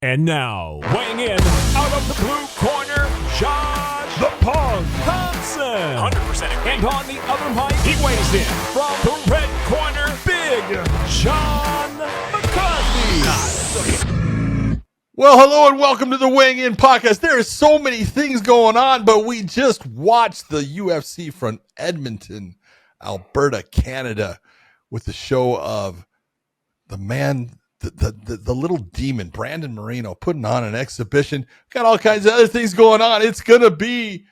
And now, weighing in out of the blue corner, Josh the Punk Thompson. 100%. And on the other mic, he weighs in from the red corner, Big John McCarthy. Well, hello and welcome to the Weighing In Podcast. There are so many things going on, but we just watched the UFC from Edmonton, Alberta, Canada, with the show of the man, the little demon, Brandon Moreno, putting on an exhibition. Got all kinds of other things going on. It's going to be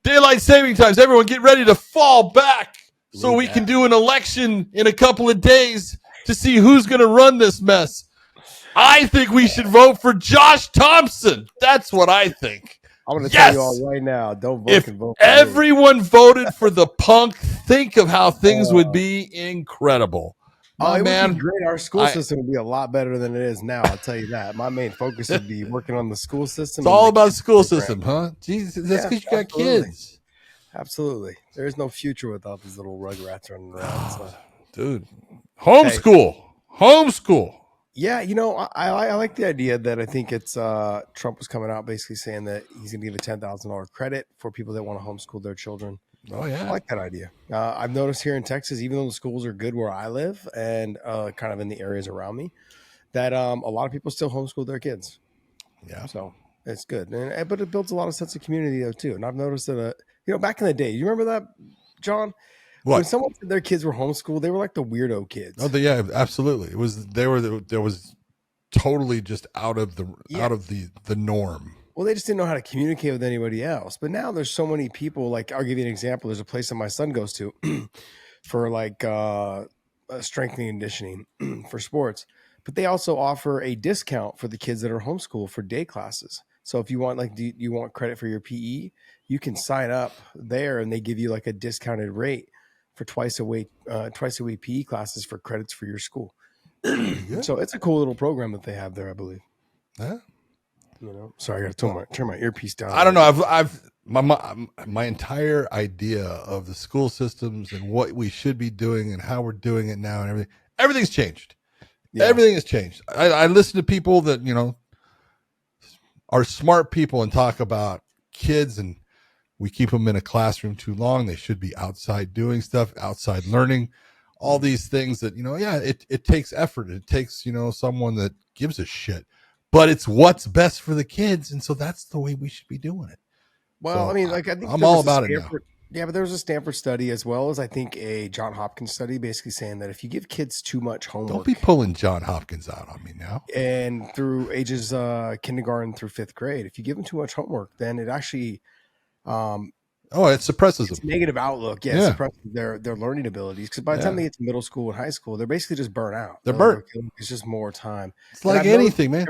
daylight saving times. Everyone get ready to fall back so we can do an election in a couple of days to see who's going to run this mess. I think we should vote for Josh Thompson. That's what I think. I'm going to tell you all right now, don't vote. If vote everyone voted for the Punk, think of how things would be incredible. It would be great. Our school system would be a lot better than it is now. I'll tell you that. My main focus would be working on the school system. It's all about the school system, huh? Jesus, that's because you got kids. Absolutely. There is no future without these little rugrats running around. So. Dude, homeschool. Yeah, you know, I like the idea that I think it's Trump was coming out basically saying that he's going to give a $10,000 credit for people that want to homeschool their children. Oh, yeah. I like that idea. I've noticed here in Texas, even though the schools are good where I live and kind of in the areas around me, that a lot of people still homeschool their kids. Yeah. So it's good. But it builds a lot of sense of community, though, too. And I've noticed that, back in the day, you remember that, John? What? When someone said their kids were homeschooled, they were like the weirdo kids. Oh, yeah, absolutely. It was there was totally just out of the norm. Well, they just didn't know how to communicate with anybody else. But now there's so many people. Like, I'll give you an example. There's a place that my son goes to for like strengthening and conditioning for sports. But they also offer a discount for the kids that are homeschooled for day classes. So if you want, like, do you want credit for your PE, you can sign up there, and they give you like a discounted rate for twice a week PE classes for credits for your school. So it's a cool little program that they have there, I believe. Yeah. You know, sorry, I got to turn my earpiece down. I don't know. I've my entire idea of the school systems and what we should be doing and how we're doing it now and everything's changed. Yeah. Everything has changed. I listen to people that, you know, are smart people and talk about kids, and we keep them in a classroom too long. They should be outside doing stuff, outside learning, all these things that, you know, yeah, it takes effort. It takes, you know, someone that gives a shit. But it's what's best for the kids, and so that's the way we should be doing it. Well, so I mean, like, I think I'm all about it now. Yeah, but there was a Stanford study as well as I think a John Hopkins study basically saying that if you give kids too much homework. Don't be pulling John Hopkins out on me now. And through ages kindergarten through fifth grade, if you give them too much homework, then it actually it suppresses them. Negative outlook. Yeah, it suppresses their learning abilities. Because by the time they get to middle school and high school, they're basically just burnt out. They're burnt. It's just more time. It's like anything, man.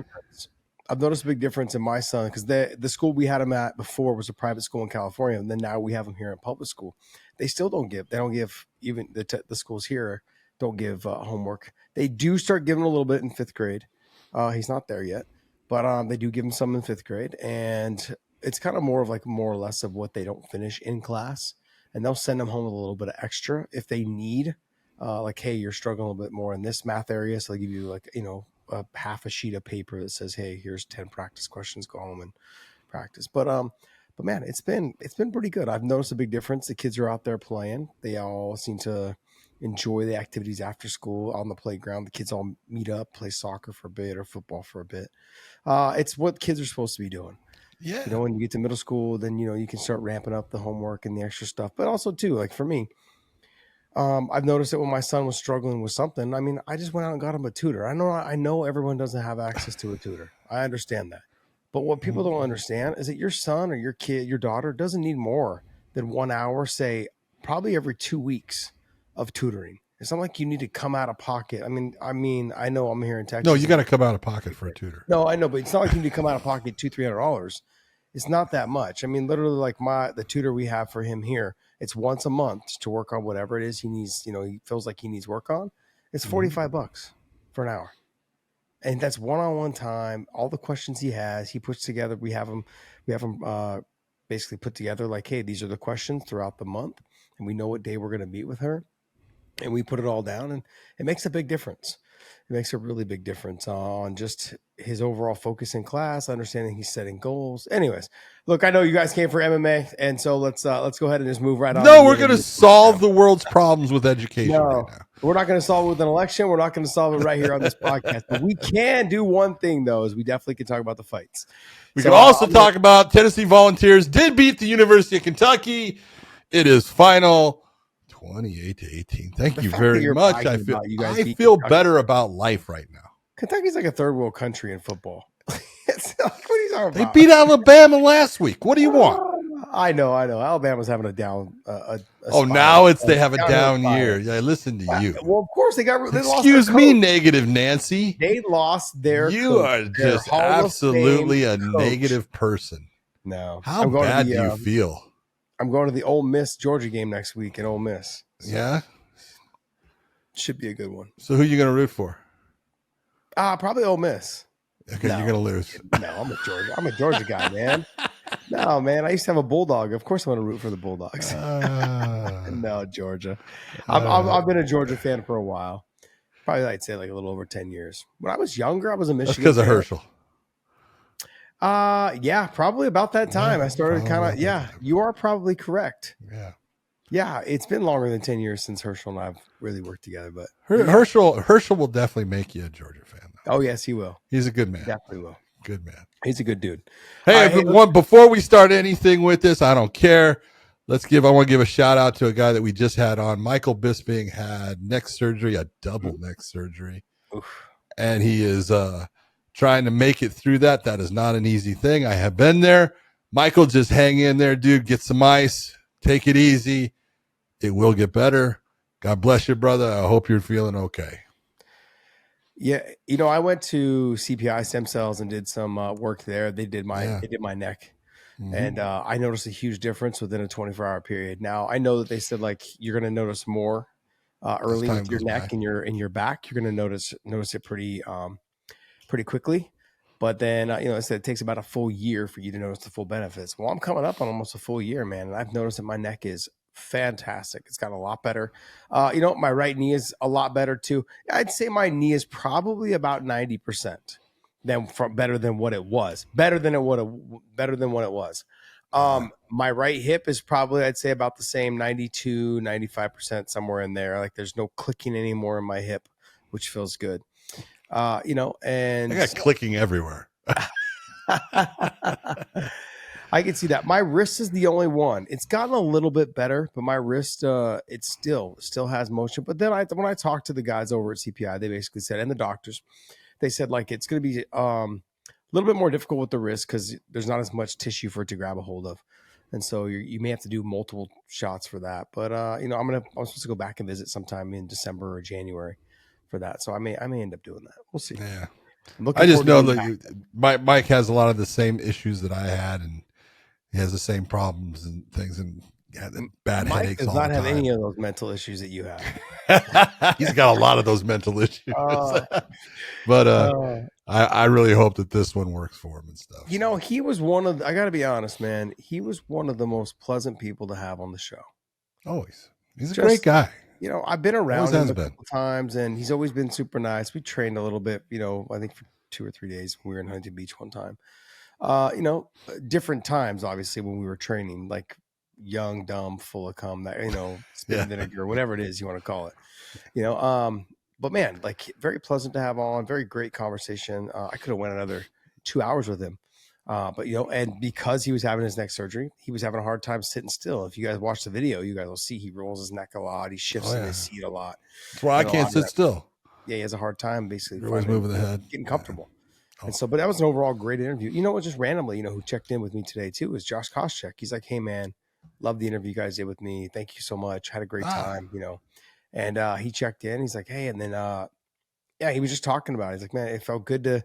I've noticed a big difference in my son because the school we had him at before was a private school in California, and then now we have him here in public school. They still don't give. They don't give, even the schools here don't give homework. They do start giving a little bit in fifth grade. He's not there yet, but they do give him some in fifth grade, and it's kind of more or less of what they don't finish in class, and they'll send them home with a little bit of extra if they need. Like, hey, you're struggling a little bit more in this math area, so they give you half a sheet of paper that says, hey, here's 10 practice questions, go home and practice. But man, it's been pretty good. I've noticed a big difference. The kids are out there playing. They all seem to enjoy the activities after school on the playground. The kids all meet up, play soccer for a bit or football for a bit. It's what kids are supposed to be doing. Yeah. You know, when you get to middle school, then, you know, you can start ramping up the homework and the extra stuff. But also too, like for me, I've noticed that when my son was struggling with something, I mean, I just went out and got him a tutor. I know everyone doesn't have access to a tutor. I understand that. But what people don't understand is that your son or your kid, your daughter doesn't need more than 1 hour, say probably every 2 weeks of tutoring. It's not like you need to come out of pocket. I mean, I know I'm here in Texas. No, you got to come out of pocket for a tutor. No, I know, but it's not like you need to come out of pocket $200-$300. It's not that much. I mean, literally, like the tutor we have for him here, it's once a month to work on whatever it is he needs. You know, he feels like he needs work on. It's $45 for an hour, and that's one-on-one time. All the questions he has, he puts together. We have him basically put together like, hey, these are the questions throughout the month, and we know what day we're going to meet with her, and we put it all down, and it makes a big difference. It makes a really big difference on just his overall focus in class, understanding he's setting goals. Anyways, look, I know you guys came for MMA, and so let's go ahead and just move right on. No, we're going to solve the world's problems with education right now. We're not going to solve it with an election. We're not going to solve it right here on this podcast. But we can do one thing, though, is we definitely can talk about the fights. We can also talk about Tennessee Volunteers did beat the University of Kentucky. It is final 28-18. Thank you very much. I feel better about life right now. Kentucky's like a third world country in football. It's like, what are you talking They about? beat Alabama last week. What do you want? I know. Alabama's having a down. Now they have a down year. Yeah, listen to you. Well, of course they lost. Excuse me, negative Nancy. They lost their. You are just absolutely a negative person. No, how bad do you feel? I'm going to the Ole Miss Georgia game next week in Ole Miss. So yeah, should be a good one. So who are you going to root for? Probably Ole Miss. Okay, you're going to lose. No, I'm a Georgia guy, man. No, man. I used to have a bulldog. Of course, I want to root for the Bulldogs. No, Georgia. I've been a Georgia fan for a while. Probably, I'd say, like a little over 10 years. When I was younger, I was a Michigan. That's because of Herschel. Yeah, probably about that time. I started kind of. Yeah, you are probably correct. Yeah. It's been longer than 10 years since Herschel and I've really worked together. But Herschel will definitely make you a Georgia fan. Oh, yes, he will. He's a good man. Definitely will. Good man. He's a good dude. Hey, before we start anything with this, I don't care. I want to give a shout out to a guy that we just had on. Michael Bisping had neck surgery, a double neck surgery. Oof. And he is trying to make it through that. That is not an easy thing. I have been there. Michael, just hang in there, dude. Get some ice. Take it easy. It will get better. God bless you, brother. I hope you're feeling okay. Yeah, I went to CPI Stem Cells and did some work there. They did my neck, and I noticed a huge difference within a 24-hour period. Now I know that they said like you're going to notice more early with your neck and your back. You're going to notice it pretty quickly, but then I said it takes about a full year for you to notice the full benefits. Well, I'm coming up on almost a full year, man, and I've noticed that my neck is fantastic. It's got a lot better. My right knee is a lot better too. I'd say my knee is probably about 90% better than what it was. Better than what it was. My right hip is probably, I'd say, about the same, 92, 95%, somewhere in there. Like there's no clicking anymore in my hip, which feels good. And I got clicking everywhere. I can see that. My wrist is the only one. It's gotten a little bit better, but my wrist, it still has motion. But then when I talked to the guys over at CPI, they basically said, and the doctors, they said like it's going to be a little bit more difficult with the wrist because there's not as much tissue for it to grab a hold of, and so you may have to do multiple shots for that. But I'm supposed to go back and visit sometime in December or January for that, so I may end up doing that. We'll see. Yeah, I just know that Mike has a lot of the same issues that I had, and he has the same problems and things, and bad Mike headaches. Does all not the have time. any of those mental issues that you have. He's got a lot of those mental issues, but I really hope that this one works for him and stuff. He was I got to be honest, man. He was one of the most pleasant people to have on the show. Always, he's a great guy. I've been around him a couple times, and he's always been super nice. We trained a little bit, I think for 2 or 3 days when we were in Huntington Beach one time. Different times, obviously, when we were training, like young, dumb, full of cum, that, spin vinegar, or whatever it is you want to call it, but man, like very pleasant to have on, very great conversation. I could have went another 2 hours with him. But and because he was having his neck surgery, he was having a hard time sitting still. If you guys watch the video, you guys will see he rolls his neck a lot. He shifts in his seat a lot. That's why I can't sit still. Yeah, he has a hard time basically. You're always moving the head, getting comfortable. And so, but that was an overall great interview. Just randomly, who checked in with me today too was Josh Koscheck. He's like, "Hey man, love the interview you guys did with me. Thank you so much. Had a great time." And he checked in. He's like, "Hey," and then he was just talking about it. He's like, "Man, it felt good to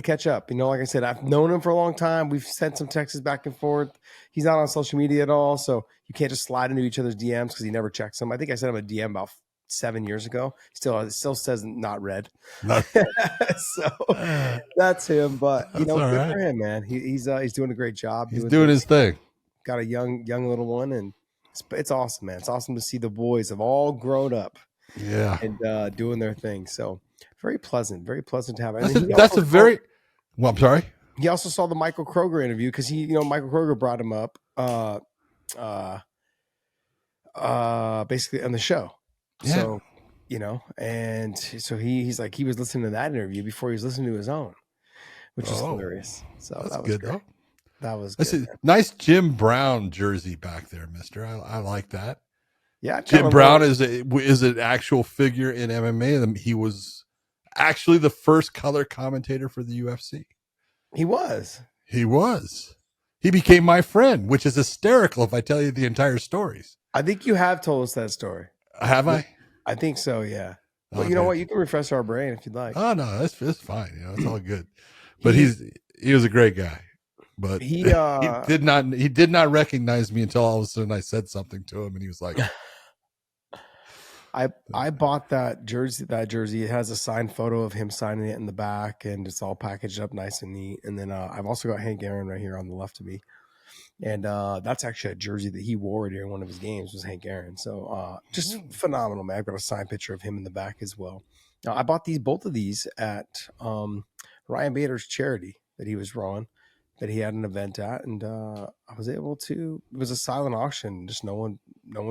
catch up." Like I said, I've known him for a long time. We've sent some texts back and forth. He's not on social media at all, so you can't just slide into each other's DMs because he never checks them. I think I sent him a DM about 7 years ago. Still says not read. So that's him. But good for him, man. He's doing a great job. He's doing his thing. Got a young little one, and it's awesome, man. It's awesome to see the boys have all grown up. Yeah, and doing their thing. So Very pleasant to have. That's a very well. I'm sorry. He also saw the Michael Kroger interview because Michael Kroger brought him up basically on the show. Yeah. So, and so he's like, he was listening to that interview before he was listening to his own, which was hilarious. So that's that was good, great. though. That was That's good. Nice Jim Brown jersey back there, mister. I like that. Yeah. Jim Brown is an actual figure in MMA. He was actually the first color commentator for the UFC. He was. He became my friend, which is hysterical if I tell you the entire stories. I think you have told us that story. Have I? I think so, yeah. But Okay. you know what? You can refresh our brain if you'd like. Oh no, it's fine. It's all good. But he was a great guy. But he did not recognize me until all of a sudden I said something to him, and he was like, I bought that jersey. It has a signed photo of him signing it in the back, and it's all packaged up nice and neat. And then I've also got Hank Aaron right here on the left of me, and that's actually a jersey that he wore during one of his games was Hank Aaron. So just phenomenal, man. I've got a signed picture of him in the back as well. Now I bought both of these at Ryan Bader's charity that he was rowing, that he had an event at, and I was able to. It was a silent auction. Just no one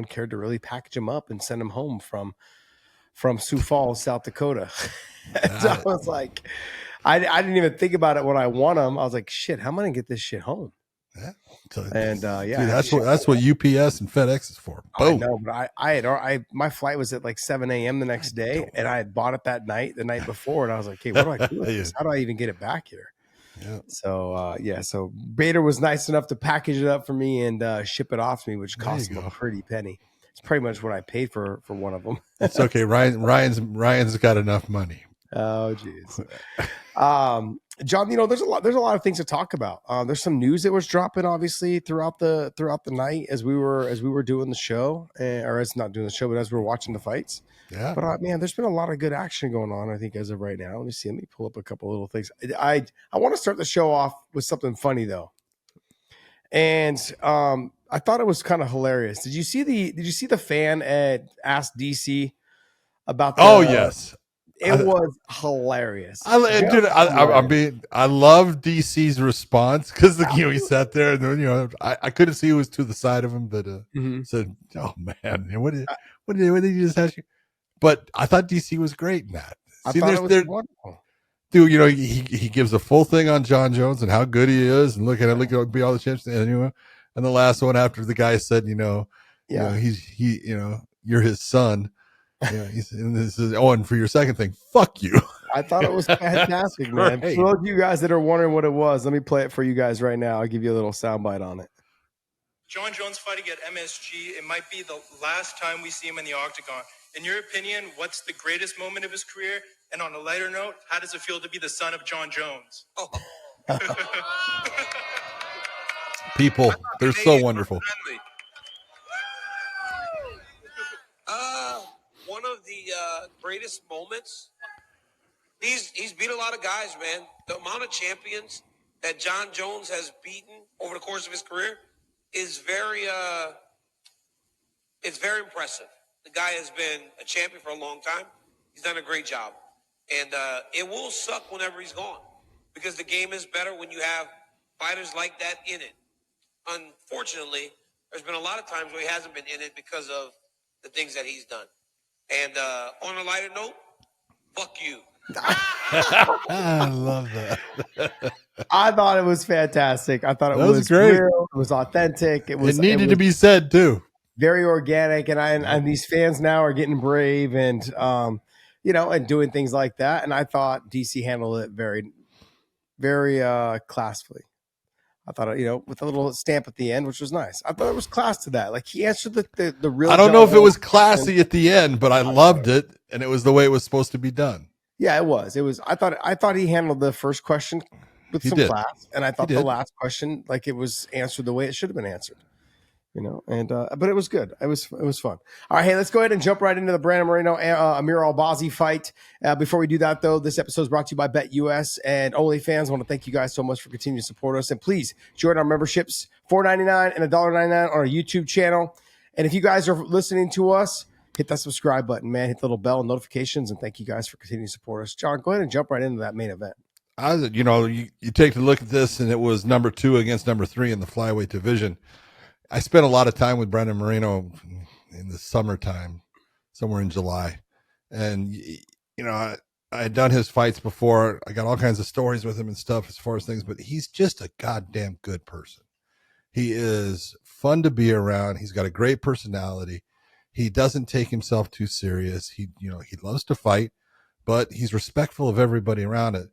cared to really package him up and send him home from Sioux Falls, South Dakota. So I was like, I didn't even think about it when I won them. I was like, shit, how am I gonna get this shit home? Yeah. So And dude, that's what UPS and FedEx is for. Boom. I know, but I my flight was at like 7 a.m. the next day, and I had bought it the night before, and I was like, okay, what do I do with this? How do I even get it back here? Yeah. So so Bader was nice enough to package it up for me and ship it off to me, which cost him a pretty penny. It's pretty much what I paid for one of them. It's okay. Ryan's got enough money. Oh jeez. John, there's a lot of things to talk about. There's some news that was dropping obviously throughout the night as we were doing the show, or as not doing the show, but as we were watching the fights. Yeah. But man, there's been a lot of good action going on, I think, as of right now. Let me pull up a couple little things. I want to start the show off with something funny though. And I thought it was kind of hilarious. Did you see the fan asked DC about the, Oh yes. It was hilarious. I love DC's response because he sat there and then I couldn't see who was to the side of him, but said, "Oh man, what did he just ask you?" But I thought DC was great in that. I thought it was wonderful. Dude, he gives a full thing on John Jones and how good he is, and look at all the champs, and the last one after the guy said, you're his son. Yeah, and this is and for your second thing, fuck you. I thought it was fantastic, man. For those of you guys that are wondering what it was, let me play it for you guys right now. I'll give you a little soundbite on it. John Jones fighting at MSG, it might be the last time we see him in the octagon. In your opinion, what's the greatest moment of his career? And on a lighter note, how does it feel to be the son of John Jones? People, they're so wonderful. One of the greatest moments. He's beat a lot of guys, man. The amount of champions that John Jones has beaten over the course of his career is it's very impressive. The guy has been a champion for a long time. He's done a great job. And it will suck whenever he's gone because the game is better when you have fighters like that in it. Unfortunately, there's been a lot of times where he hasn't been in it because of the things that he's done. And on a lighter note, fuck you. I love that. I thought it was fantastic. I thought it was great. Real. It was authentic. It needed to be said too. Very organic, and these fans now are getting brave and and doing things like that. And I thought DC handled it very, very classfully. I thought, with a little stamp at the end, which was nice. I thought it was class to that. Like he answered the real. I don't know if it was classy at the end, but I loved it, and it was the way it was supposed to be done. Yeah, it was. It was. I thought he handled the first question with some class, and I thought the last question, like it was answered the way it should have been answered. But it was good. It was fun. All right, hey, let's go ahead and jump right into the Brandon Moreno Amir Albazi fight. Before we do that, though, this episode is brought to you by BetUS and OnlyFans. I want to thank you guys so much for continuing to support us, and please join our memberships, $4.99 and $1.99 on our YouTube channel. And if you guys are listening to us, hit that subscribe button, man. Hit the little bell and notifications, and thank you guys for continuing to support us. John, go ahead and jump right into that main event. You take a look at this, and it was number 2 against number 3 in the flyweight division. I spent a lot of time with Brandon Moreno in the summertime, somewhere in July. And, I had done his fights before. I got all kinds of stories with him and stuff as far as things, but he's just a goddamn good person. He is fun to be around. He's got a great personality. He doesn't take himself too serious. He loves to fight, but he's respectful of everybody around it.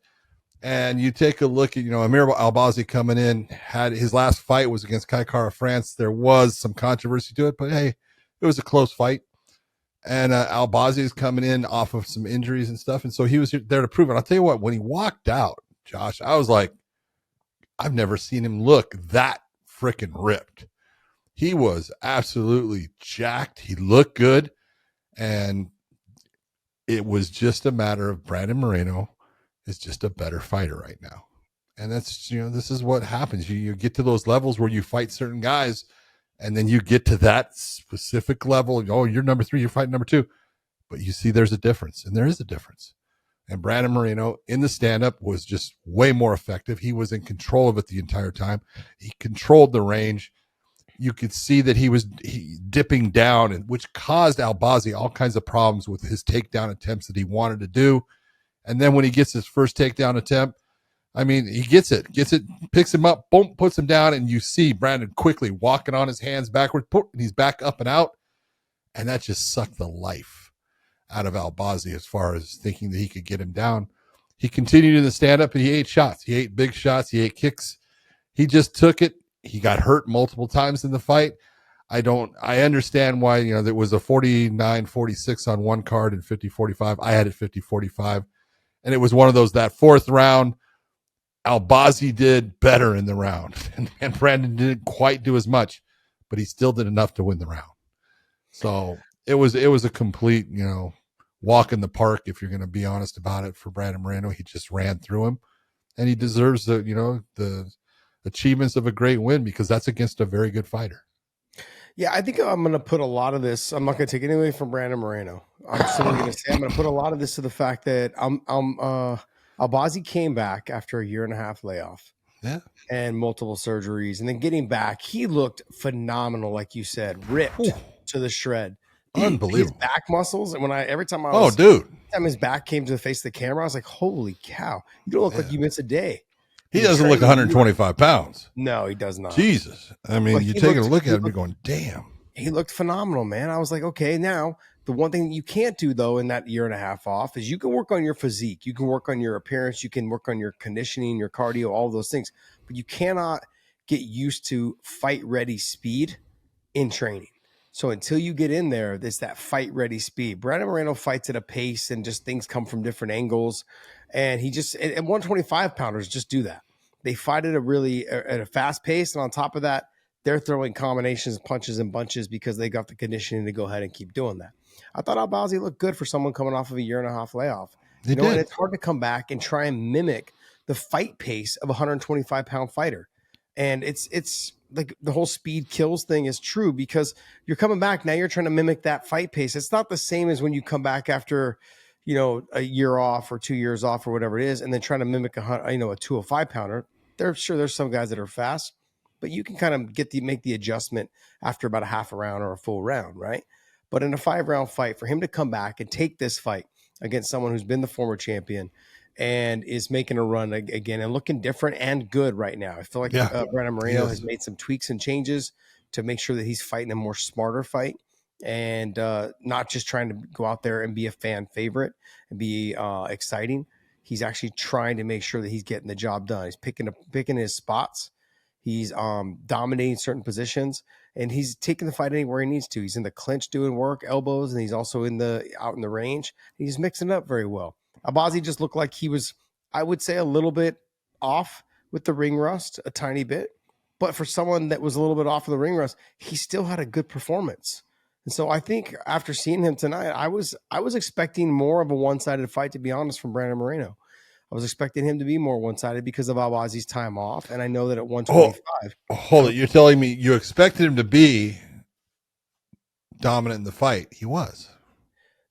And you take a look at, Amir Albazi coming in, had his last fight was against Kai Kara France. There was some controversy to it, but hey, it was a close fight. And Albazi is coming in off of some injuries and stuff. And so he was there to prove it. I'll tell you what, when he walked out, Josh, I was like, I've never seen him look that freaking ripped. He was absolutely jacked. He looked good. And it was just a matter of Brandon Moreno is just a better fighter right now. And that's, this is what happens. You get to those levels where you fight certain guys, and then you get to that specific level. Oh, you're number 3, you're fighting number 2. But you see there's a difference, and there is a difference. And Brandon Moreno in the stand-up was just way more effective. He was in control of it the entire time. He controlled the range. You could see that he was dipping down, and which caused Albazi all kinds of problems with his takedown attempts that he wanted to do. And then when he gets his first takedown attempt, he gets it, picks him up, boom, puts him down, and you see Brandon quickly walking on his hands backwards, and he's back up and out. And that just sucked the life out of Albazi as far as thinking that he could get him down. He continued in the stand-up, and he ate shots. He ate big shots. He ate kicks. He just took it. He got hurt multiple times in the fight. I understand why, there was a 49-46 on one card and 50-45. I had it 50-45. And it was one of those, that fourth round, Albazi did better in the round. And Brandon didn't quite do as much, but he still did enough to win the round. So it was a complete, walk in the park, if you're going to be honest about it, for Brandon Moreno. He just ran through him. And he deserves the achievements of a great win, because that's against a very good fighter. Yeah, I think I'm going to put a lot of this. I'm not going to take anything away from Brandon Moreno. I'm still going to say I'm going to put a lot of this to the fact that Albazi came back after a 1.5 year layoff, and multiple surgeries, and then getting back, he looked phenomenal, like you said, ripped to the shred. Unbelievable. His back muscles, and every time his back came to the face of the camera, I was like, "Holy cow! You don't look like you missed a day." He doesn't look 125 pounds. No, he does not. Jesus. You take a look at him, you're going, damn. He looked phenomenal, man. I was like, okay, now the one thing that you can't do, though, in that 1.5 year off is you can work on your physique. You can work on your appearance. You can work on your conditioning, your cardio, all those things. But you cannot get used to fight-ready speed in training. So until you get in there, there's that fight-ready speed. Brandon Moreno fights at a pace, and just things come from different angles. And he just, and 125 pounders just do that. They fight at a fast pace. And on top of that, they're throwing combinations, punches, and bunches because they got the conditioning to go ahead and keep doing that. I thought Albazi looked good for someone coming off of a 1.5 year layoff. And it's hard to come back and try and mimic the fight pace of a 125-pound fighter. And it's like the whole speed kills thing is true, because you're coming back. Now you're trying to mimic that fight pace. It's not the same as when you come back after, a year off or 2 years off or whatever it is, and then trying to mimic a 205-pounder. There's some guys that are fast, but you can kind of make the adjustment after about a half a round or a full round, right? But in a 5-round fight, for him to come back and take this fight against someone who's been the former champion and is making a run again and looking different and good right now. I feel like Brandon Moreno has made some tweaks and changes to make sure that he's fighting a more smarter fight, and not just trying to go out there and be a fan favorite and be exciting. He's actually trying to make sure that he's getting the job done. He's picking his spots. He's dominating certain positions, and he's taking the fight anywhere he needs to. He's in the clinch doing work, elbows, and he's also out in the range. He's mixing it up very well. Albazi just looked like he was, I would say, a little bit off with the ring rust, a tiny bit. But for someone that was a little bit off of the ring rust, he still had a good performance. And so I think after seeing him tonight, I was expecting more of a one-sided fight, to be honest, from Brandon Moreno. I was expecting him to be more one-sided because of Albazi's time off, and I know that at 125. Hold it. You're telling me you expected him to be dominant in the fight. He was.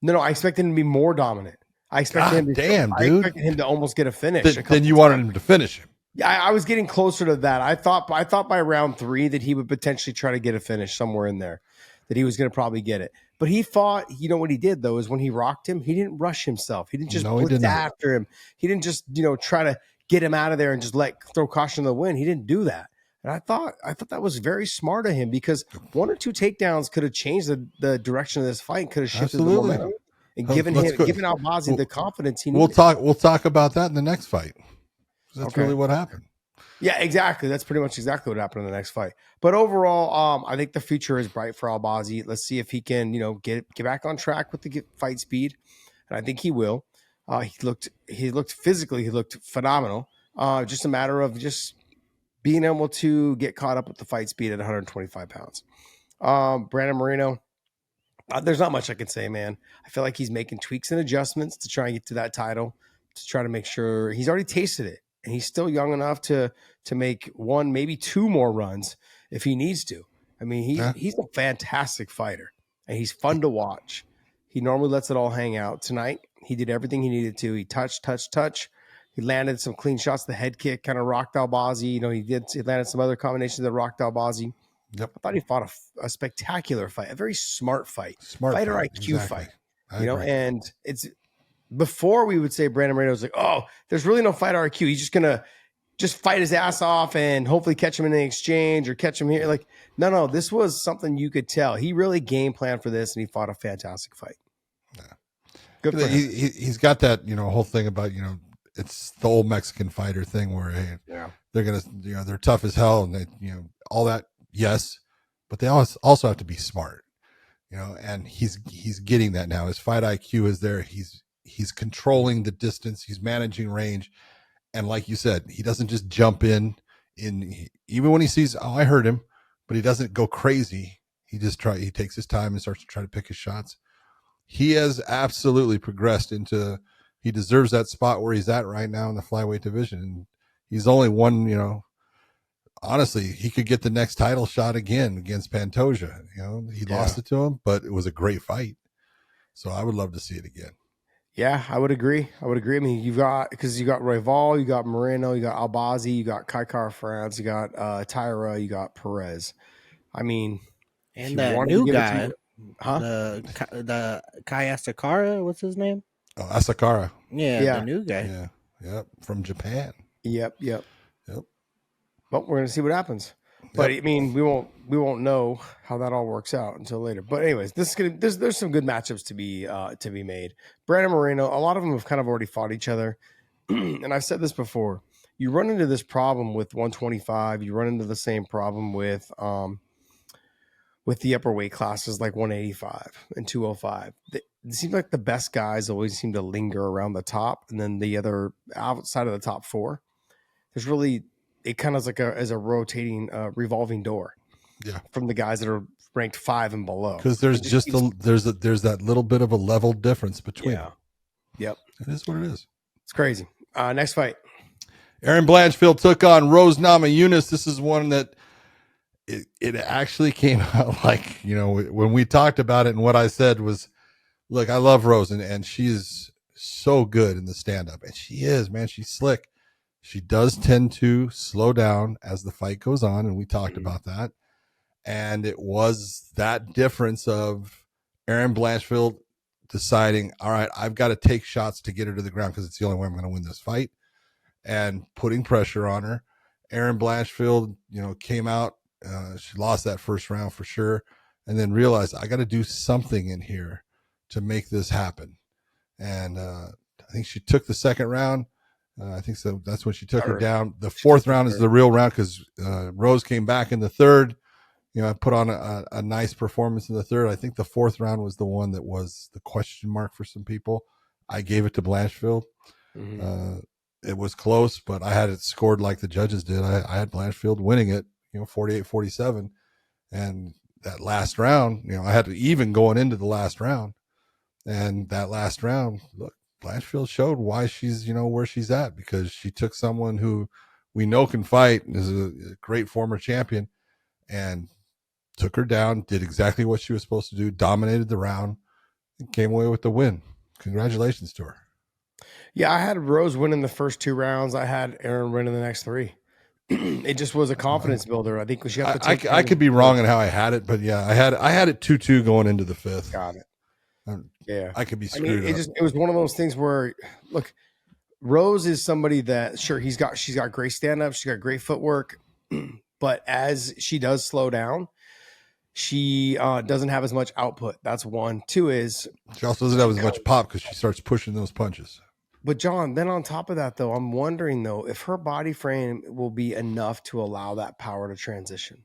No, I expected him to be more dominant. I expected God damn, dude. I expected him to almost get a finish. Then you wanted him to finish him. Yeah, I was getting closer to that. I thought by round 3 that he would potentially try to get a finish somewhere in there, that he was going to probably get it. But he fought. You know what he did though is when he rocked him, he didn't rush himself. He didn't just blitz after him. He didn't just try to get him out of there and just throw caution to the wind. He didn't do that. And I thought that was very smart of him, because 1 or 2 takedowns could have changed the direction of this fight, could have shifted the momentum and given Albazi the confidence he needed. We'll talk about that in the next fight. That's really what happened. Yeah, exactly. That's pretty much exactly what happened in the next fight. But overall, I think the future is bright for Albazi. Let's see if he can, get back on track with the fight speed, and I think he will. He looked physically, he looked phenomenal. Just a matter of just being able to get caught up with the fight speed at 125 pounds. Brandon Moreno, there's not much I can say, man. I feel like he's making tweaks and adjustments to try and get to that title, to try to make sure he's already tasted it. And he's still young enough to make 1, maybe 2 more runs if he needs to. I mean, he's a fantastic fighter, and he's fun to watch. He normally lets it all hang out. Tonight, he did everything he needed to. He touched. He landed some clean shots. The head kick kind of rocked Albazi. He landed some other combinations that rocked Albazi. Yep. I thought he fought a spectacular fight, a very smart fight, fighter IQ fight. And it's before we would say Brandon Moreno was like, oh, there's really no fighter IQ. He's just gonna fight his ass off and hopefully catch him in the exchange or catch him here. Like, no, this was something you could tell. He really game planned for this, and he fought a fantastic fight. Yeah. Good for him. He's got that whole thing about it's the old Mexican fighter thing where they're gonna they're tough as hell, and they all that. Yes, but they also have to be smart, and he's getting that now. His fight IQ is there. He's controlling the distance. He's managing range. And like you said, he doesn't just jump in even when he sees, oh, I heard him, but he doesn't go crazy. He takes his time and starts to try to pick his shots. He has absolutely progressed he deserves that spot where he's at right now in the flyweight division. And he's only one, honestly, he could get the next title shot again against Pantoja. He lost it to him, but it was a great fight. So I would love to see it again. Yeah, I would agree. I mean, you got Royval, you got Moreno, you got Albazi, you got Kai France, you got Tyra, you got Perez. I mean, and that new guy, the Kai Asakara, what's his name? Oh, Asakara. Yeah, the new guy. Yeah, from Japan. Yep. But we're gonna see what happens. But I mean, we won't know how that all works out until later. But anyways, there's some good matchups to be made. Brandon Moreno, a lot of them have kind of already fought each other, and I've said this before. You run into this problem with 125. You run into the same problem with the upper weight classes like 185 and 205. It seems like the best guys always seem to linger around the top, and then the other outside of the top 4. There's really. It kind of is like as a rotating, revolving door. Yeah. From the guys that are ranked 5 and below. Because there's there's that little bit of a level difference between them. Yep. It is what it is. It's crazy. Next fight. Aaron Blanchfield took on Rose Namajunas. This is one that it actually came out like, when we talked about it, and what I said was, look, I love Rose, and she is so good in the stand-up. And she is, man. She's slick. She does tend to slow down as the fight goes on, and we talked about that. And it was that difference of Aaron Blanchfield deciding, all right, I've got to take shots to get her to the ground because it's the only way I'm going to win this fight, and putting pressure on her. Aaron Blanchfield, came out. She lost that first round for sure, and then realized I got to do something in here to make this happen. And I think she took the second round. I think so. That's when she took her down. The fourth round is the real round because Rose came back in the third. I put on a nice performance in the third. I think the fourth round was the one that was the question mark for some people. I gave it to Blanchfield. Mm-hmm. It was close, but I had it scored like the judges did. I had Blanchfield winning it, 48-47. And that last round, I had to even going into the last round. And that last round, look, Blanchfield showed why she's, where she's at, because she took someone who we know can fight, is a great former champion, and took her down, did exactly what she was supposed to do, dominated the round, came away with the win. Congratulations to her. Yeah, I had Rose win in the first 2 rounds. I had Aaron win in the next 3. It just was a confidence builder. I think she got to take. I could be wrong in how I had it, but yeah, I had it 2-2 going into the 5th. Got it. Yeah, I could be screwed. It was one of those things where, look, Rose is somebody that sure she's got great stand up, she's got great footwork, but as she does slow down, she doesn't have as much output. That's one. 2 is she also doesn't have as much pop because she starts pushing those punches. But John, then on top of that, though, I'm wondering though if her body frame will be enough to allow that power to transition.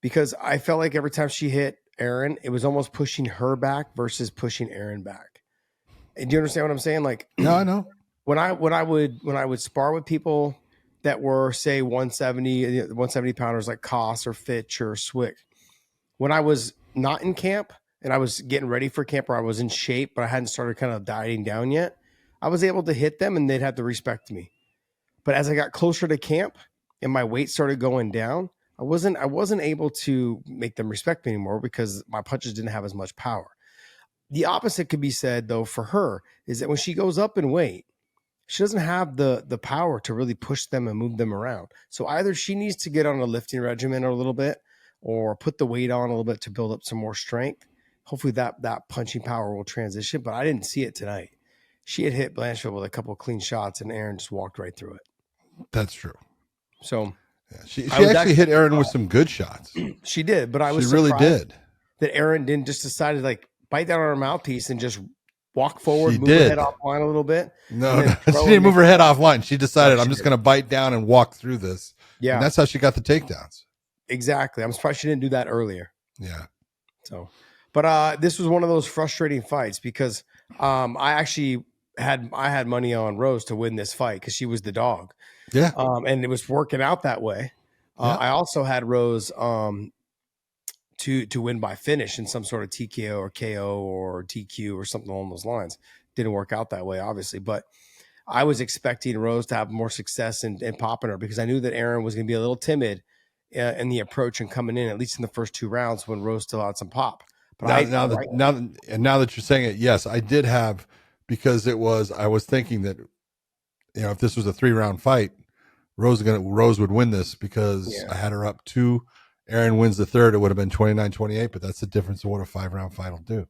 Because I felt like every time she hit Aaron, it was almost pushing her back versus pushing Aaron back. And do you understand what I'm saying? Like, no, I know. When I would spar with people that were say 170 pounders like Koss or Fitch or Swick, when I was not in camp and I was getting ready for camp or I was in shape, but I hadn't started kind of dieting down yet, I was able to hit them and they'd have to respect me. But as I got closer to camp and my weight started going down, I wasn't able to make them respect me anymore because my punches didn't have as much power. The opposite could be said though for her is that when she goes up in weight, she doesn't have the power to really push them and move them around. So either she needs to get on a lifting regimen a little bit or put the weight on a little bit to build up some more strength. Hopefully that punching power will transition, but I didn't see it tonight. She had hit Blanchfield with a couple of clean shots and Aaron just walked right through it. That's true. So yeah, she actually hit Aaron with some good shots. She did, but I was really did that Aaron didn't just decide to like bite down on her mouthpiece and just walk forward, she move did. her head offline a little bit. No, she didn't move her head offline. She decided I'm just going to bite down and walk through this. Yeah. And that's how she got the takedowns. Exactly. I'm surprised she didn't do that earlier. Yeah. So, but this was one of those frustrating fights because I actually had money on Rose to win this fight because she was the dog. Yeah. And it was working out that way. I also had Rose to win by finish in some sort of TKO or KO or TQ or something along those lines. Didn't work out that way, obviously, but I was expecting Rose to have more success in popping her because I knew that Aaron was going to be a little timid in the approach and coming in, at least in the first 2 rounds when Rose still had some pop. But now that you're saying it, yes, I did have, because I was thinking that, if this was a 3-round fight, Rose would win this because I had her up 2. Aaron wins the 3rd. It would have been 29-28, but that's the difference of what a 5-round fight will do.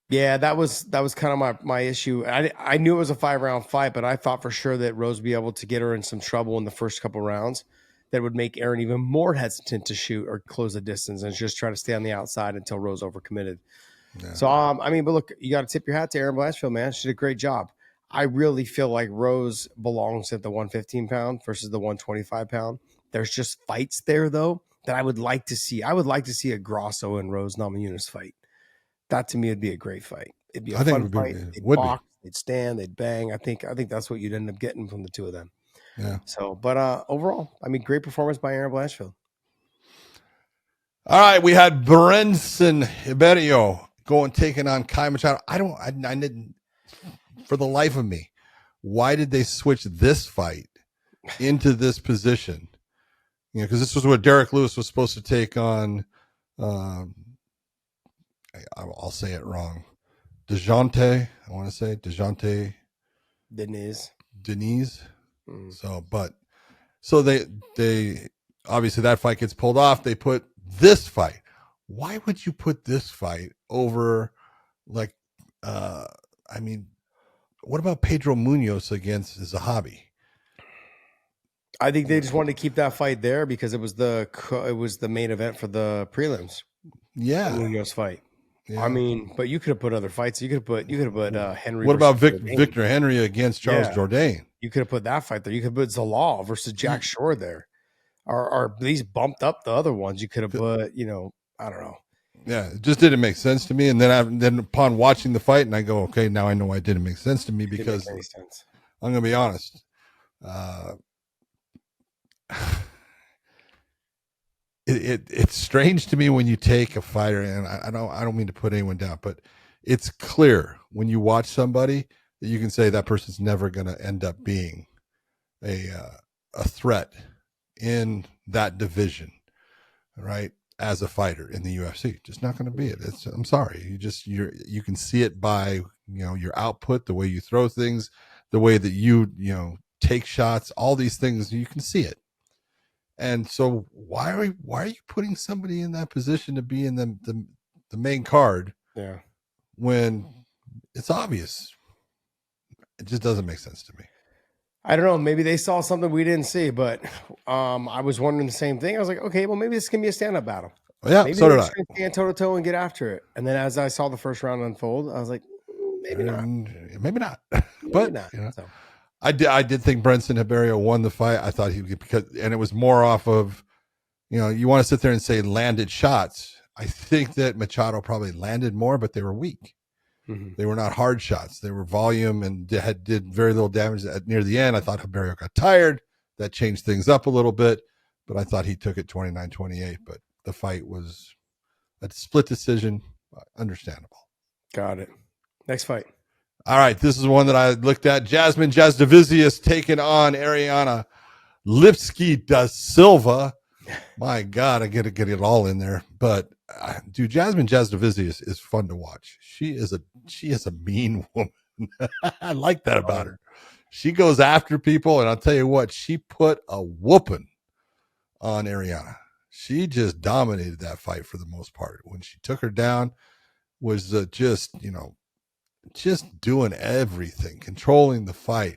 Yeah, that was kind of my issue. I knew it was a 5-round fight, but I thought for sure that Rose would be able to get her in some trouble in the first couple rounds that would make Aaron even more hesitant to shoot or close the distance and just try to stay on the outside until Rose overcommitted. Yeah. So, but look, you got to tip your hat to Erin Blanchfield, man. She did a great job. I really feel like Rose belongs at the 115-pound versus the 125-pound. There's just fights there, though, that I would like to see. I would like to see a Grosso and Rose Namajunas fight. That to me would be a great fight. It'd be a fun fight. They'd box, they'd stand, they'd bang. I think that's what you'd end up getting from the 2 of them. Yeah. So, but overall, great performance by Erin Blanchfield. All right, we had Brenson Ribeiro taking on Kai Machado. I didn't, for the life of me, why did they switch this fight into this position? Because this was what Derek Lewis was supposed to take on. I'll say it wrong. Denise. So they obviously that fight gets pulled off. They put this fight. Why would you put this fight over what about Pedro Munhoz against Zahabi? I think they just wanted to keep that fight there because it was the main event for the prelims. Yeah. The Munhoz fight. Yeah. But you could have put other fights. You could have put Henry. What about Victor Henry against Charles Jourdain? You could have put that fight there. You could put Zalal versus Jack Shore there, or at least bumped up the other ones. You could have put, I don't know. Yeah, it just didn't make sense to me. And then upon watching the fight, and I go, okay, now I know why it didn't make sense to me because I'm going to be honest. It's strange to me when you take a fighter, and I don't mean to put anyone down, but it's clear when you watch somebody that you can say that person's never going to end up being a threat in that division, right? as a fighter in the UFC. Just not going to be it. I'm sorry. You can see it by, your output, the way you throw things, the way that you take shots, all these things, you can see it. And so why are you putting somebody in that position to be in the main card? Yeah. When it's obvious? It just doesn't make sense to me. I don't know. Maybe they saw something we didn't see, but I was wondering the same thing. I was like, okay, well, maybe this can be a stand-up battle. Yeah, maybe so did I. Stand toe-to-toe and get after it. And then as I saw the first round unfold, I was like, maybe not. Maybe not. Maybe But not. So. I did think Brenson Ribeiro won the fight. I thought and it was more off of, you want to sit there and say landed shots. I think that Machado probably landed more, but they were weak. Mm-hmm. They were not hard shots. They were volume and did very little damage near the end. I thought Ribeiro got tired. That changed things up a little bit, but I thought he took it 29-28. But the fight was a split decision. Understandable. Got it. Next fight. All right, this is one that I looked at. Jasudavicius taking on Ariana Lipski da Silva. My God, I get to get it all in there. But dude, Jasudavicius is fun to watch. She is a mean woman. I like that about her. She goes after people, and I'll tell you what, she put a whooping on Ariana. She just dominated that fight for the most part. When she took her down, was just doing everything, controlling the fight.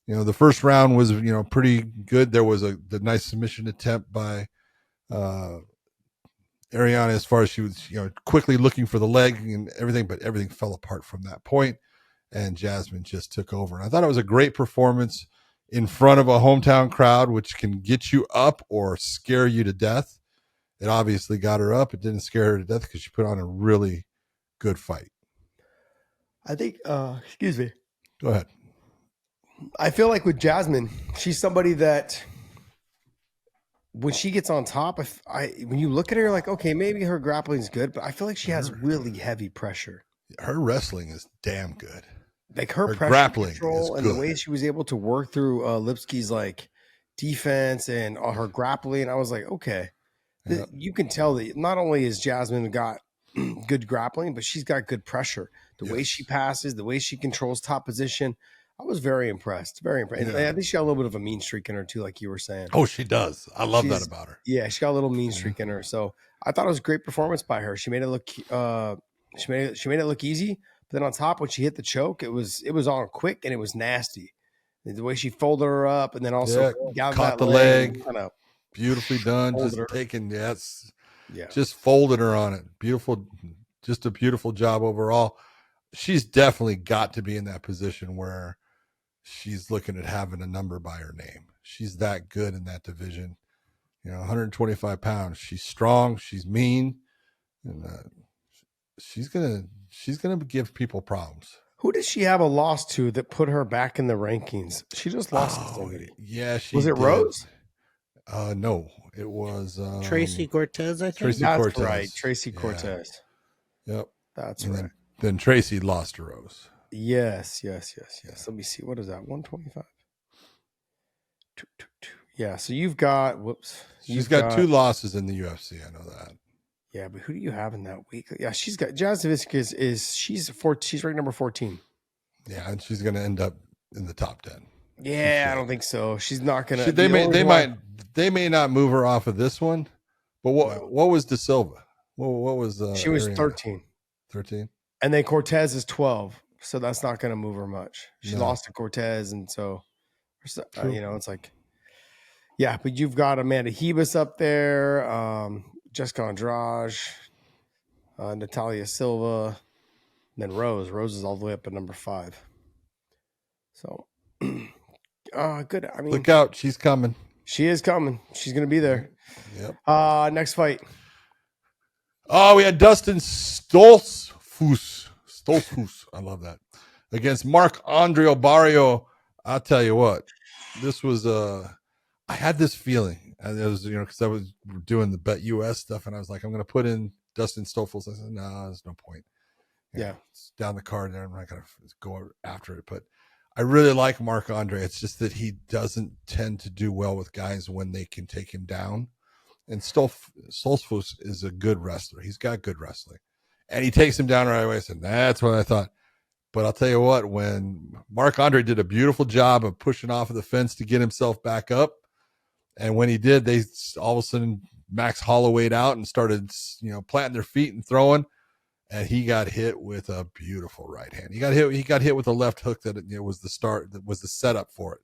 The first round was, pretty good. There was the nice submission attempt by Ariana as far as she was, quickly looking for the leg and everything, but everything fell apart from that point, and Jasmine just took over. And I thought it was a great performance in front of a hometown crowd, which can get you up or scare you to death. It obviously got her up. It didn't scare her to death because she put on a really good fight. I think, excuse me. Go ahead. I feel like with Jasmine, she's somebody that when she gets on top, when you look at her, you're like, okay, maybe her grappling is good, but I feel like she has really heavy pressure. Her wrestling is damn good. Like her pressure grappling control and the way she was able to work through Lipski's like defense and her grappling. I was like, okay, you can tell that not only has Jasmine got good grappling, but she's got good pressure. The way she passes, the way she controls top position. I was very impressed. Very impressed. Yeah. I think she got a little bit of a mean streak in her too, like you were saying. Oh, she does. I love that about her. Yeah, she got a little mean streak in her. So I thought it was a great performance by her. She made it look she made it look easy. But then on top, when she hit the choke, it was on quick and it was nasty. The way she folded her up and then also caught the leg. Beautifully done. Just folded her on it. Beautiful. Just a beautiful job overall. She's definitely got to be in that position where she's looking at having a number by her name. She's that good in that division. 125 pounds. She's strong. She's mean, and she's gonna give people problems. Who did she have a loss to that put her back in the rankings? She just lost to somebody. Yeah, was it Rose? No, it was Tracy Cortez. I think Tracy that's Cortez. Right. Tracy Cortez. Yep, that's and right. Then Tracy lost to Rose. Yes. Let me see. What is that? 125. Yeah. So you've got. She's got 2 losses in the UFC. I know that. Yeah, but who do you have in that week? Yeah, she's got Jasudavicius she's ranked number 14. Yeah, and she's going to end up in the top 10. Yeah, I don't think so. She's not going to. They may not move her off of this one. But what was Da Silva? What was she was Ariana? 13. 13. And then Cortez is 12, so that's not going to move her much. She lost to Cortez, and so it's like, yeah. But you've got Amanda Hebus up there, Jessica Andrade, Natalia Silva, and then Rose. Rose is all the way up at number 5. So, good. I mean, look out, she's coming. She is coming. She's going to be there. Yep. Next fight. Oh, we had Dustin Stoltzfus. I love that. Against Marc-Andre Barriault. I'll tell you what, this was I had this feeling. And it was, because I was doing the Bet US stuff, and I was like, I'm going to put in Dustin Stoltzfus. I said, no, there's no point. It's down the card there. I'm not going to go after it. But I really like Marc-Andre. It's just that he doesn't tend to do well with guys when they can take him down. And Stoltzfus is a good wrestler. He's got good wrestling. And he takes him down right away. I said, that's what I thought. But I'll tell you what, when Marc-Andre did a beautiful job of pushing off of the fence to get himself back up, and when he did, they all of a sudden Max Holloway'd out and started, planting their feet and throwing, and he got hit with a beautiful right hand. He got hit with a left hook that was the start, that was the setup for it.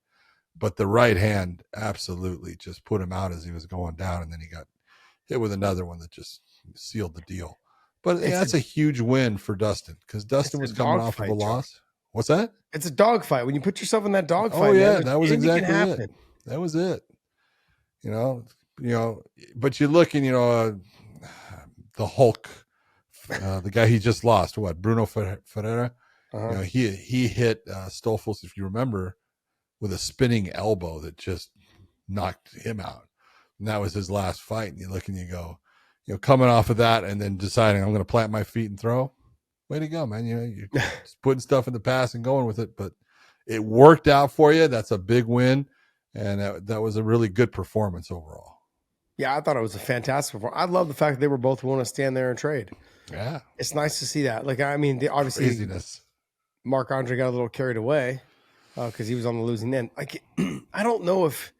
But the right hand absolutely just put him out as he was going down, and then he got hit with another one that just sealed the deal. But that's a huge win for Dustin, because Dustin was coming off of a loss. What's that? It's a dogfight. When you put yourself in that dogfight, oh yeah, that was exactly it. That was it. But you look and the Hulk, the guy he just lost, Bruno Ferreira. Uh-huh. He hit Stoltzfus, if you remember, with a spinning elbow that just knocked him out. And that was his last fight. And you look and you go, coming off of that and then deciding I'm going to plant my feet and throw. Way to go, man. You're just putting stuff in the past and going with it, but it worked out for you. That's a big win. And that was a really good performance overall. Yeah, I thought it was a fantastic performance. I love the fact that they were both willing to stand there and trade. Yeah. It's nice to see that. Obviously craziness. Marc-Andre got a little carried away because he was on the losing end. I don't know if,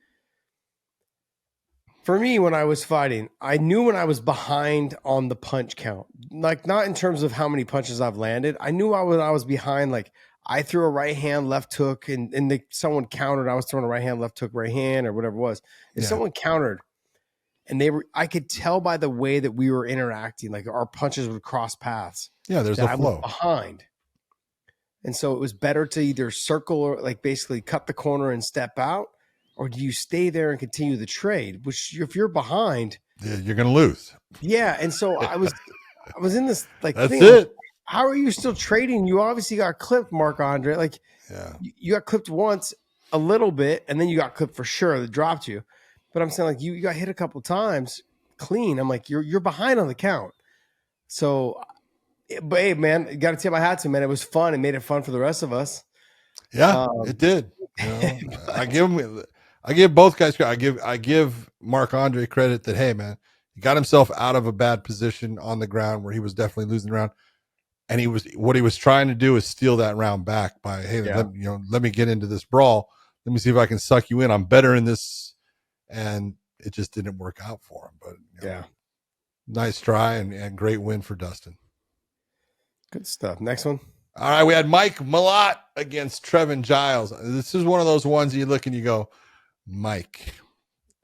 for me, when I was fighting, I knew when I was behind on the punch count, not in terms of how many punches I've landed. I knew when I was behind, I threw a right hand, left hook, and someone countered. I was throwing a right hand, left hook, right hand, or whatever it was. And someone countered, and I could tell by the way that we were interacting, our punches would cross paths. Yeah, there's a flow. I was behind. And so it was better to either circle or basically cut the corner and step out, or do you stay there and continue the trade? Which, if you're behind, you're going to lose. Yeah, and so I was in this That's thing. it. How are you still trading? You obviously got clipped, Marc-Andre. You got clipped once, a little bit, and then you got clipped for sure. That dropped you. But I'm saying you got hit a couple times clean. I'm like, you're behind on the count. So, but hey, man, got to tip my hat to him, man. It was fun. It made it fun for the rest of us. Yeah, it did. I give both guys credit. I give Marc-Andre credit that, hey, man, he got himself out of a bad position on the ground where he was definitely losing the round. And what he was trying to do is steal that round back by, hey, let me get into this brawl. Let me see if I can suck you in. I'm better in this. And it just didn't work out for him. But nice try and great win for Dustin. Good stuff. Next one. All right, we had Mike Malott against Trevin Giles. This is one of those ones you look and you go, Mike,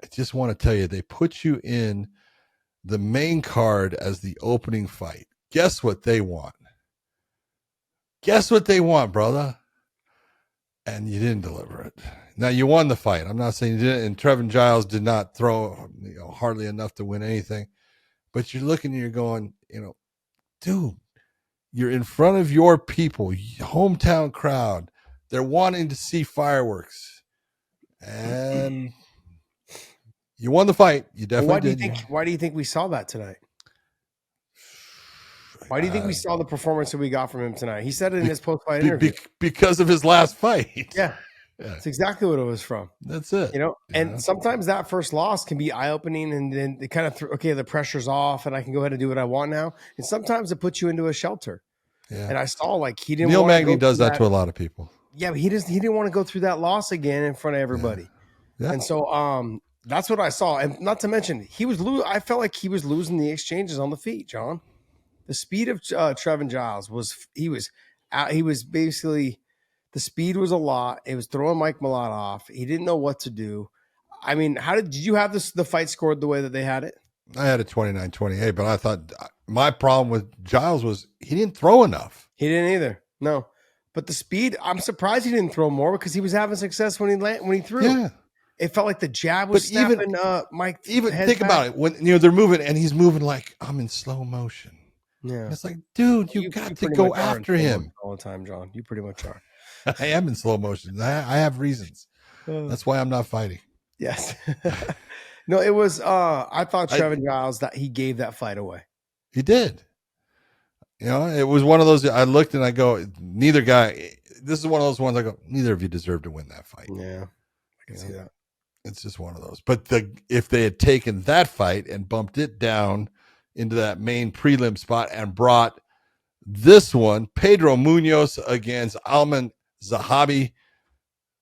I just want to tell you, they put you in the main card as the opening fight. Guess what they want? Guess what they want, brother? And you didn't deliver it. Now, you won the fight. I'm not saying you didn't, and Trevin Giles did not throw hardly enough to win anything. But you're looking and you're going, dude, you're in front of your people, hometown crowd. They're wanting to see fireworks. And you won the fight. You definitely did. Why do you think we saw that tonight? Why do you think we saw the performance that we got from him tonight? He said it in his post-fight interview. Because of his last fight. Yeah. That's exactly what it was from. That's it. And sometimes that first loss can be eye-opening, and then they kind of, the pressure's off, and I can go ahead and do what I want now. And sometimes it puts you into a shelter. Yeah. And I saw he didn't. Neil Magny does that to a lot of people. Yeah, but he didn't want to go through that loss again in front of everybody. Yeah. And so that's what I saw. And not to mention, I felt like he was losing the exchanges on the feet, John. The speed of Trevin Giles was basically, the speed was a lot. It was throwing Mike Malott off. He didn't know what to do. I mean, did you have the fight scored the way that they had it? I had it 29-28, but I thought my problem with Giles was he didn't throw enough. He didn't either. No, but the speed, I'm surprised he didn't throw more because he was having success when he threw. Yeah. It felt like the jab was snapping Mike. Even think about it when they're moving and he's moving like I'm in slow motion. Yeah, and it's like, dude, you got to go after him all the time, John. You pretty much are. I am in slow motion. I have reasons. That's why I'm not fighting. Yes. No, it was. I thought Trevin Giles that he gave that fight away. He did. It was one of those. I looked and I go, neither guy. This is one of those ones I go, neither of you deserve to win that fight. Yeah, I can see that. It's just one of those. But if they had taken that fight and bumped it down into that main prelim spot and brought this one, Pedro Munhoz against Alman Zahabi,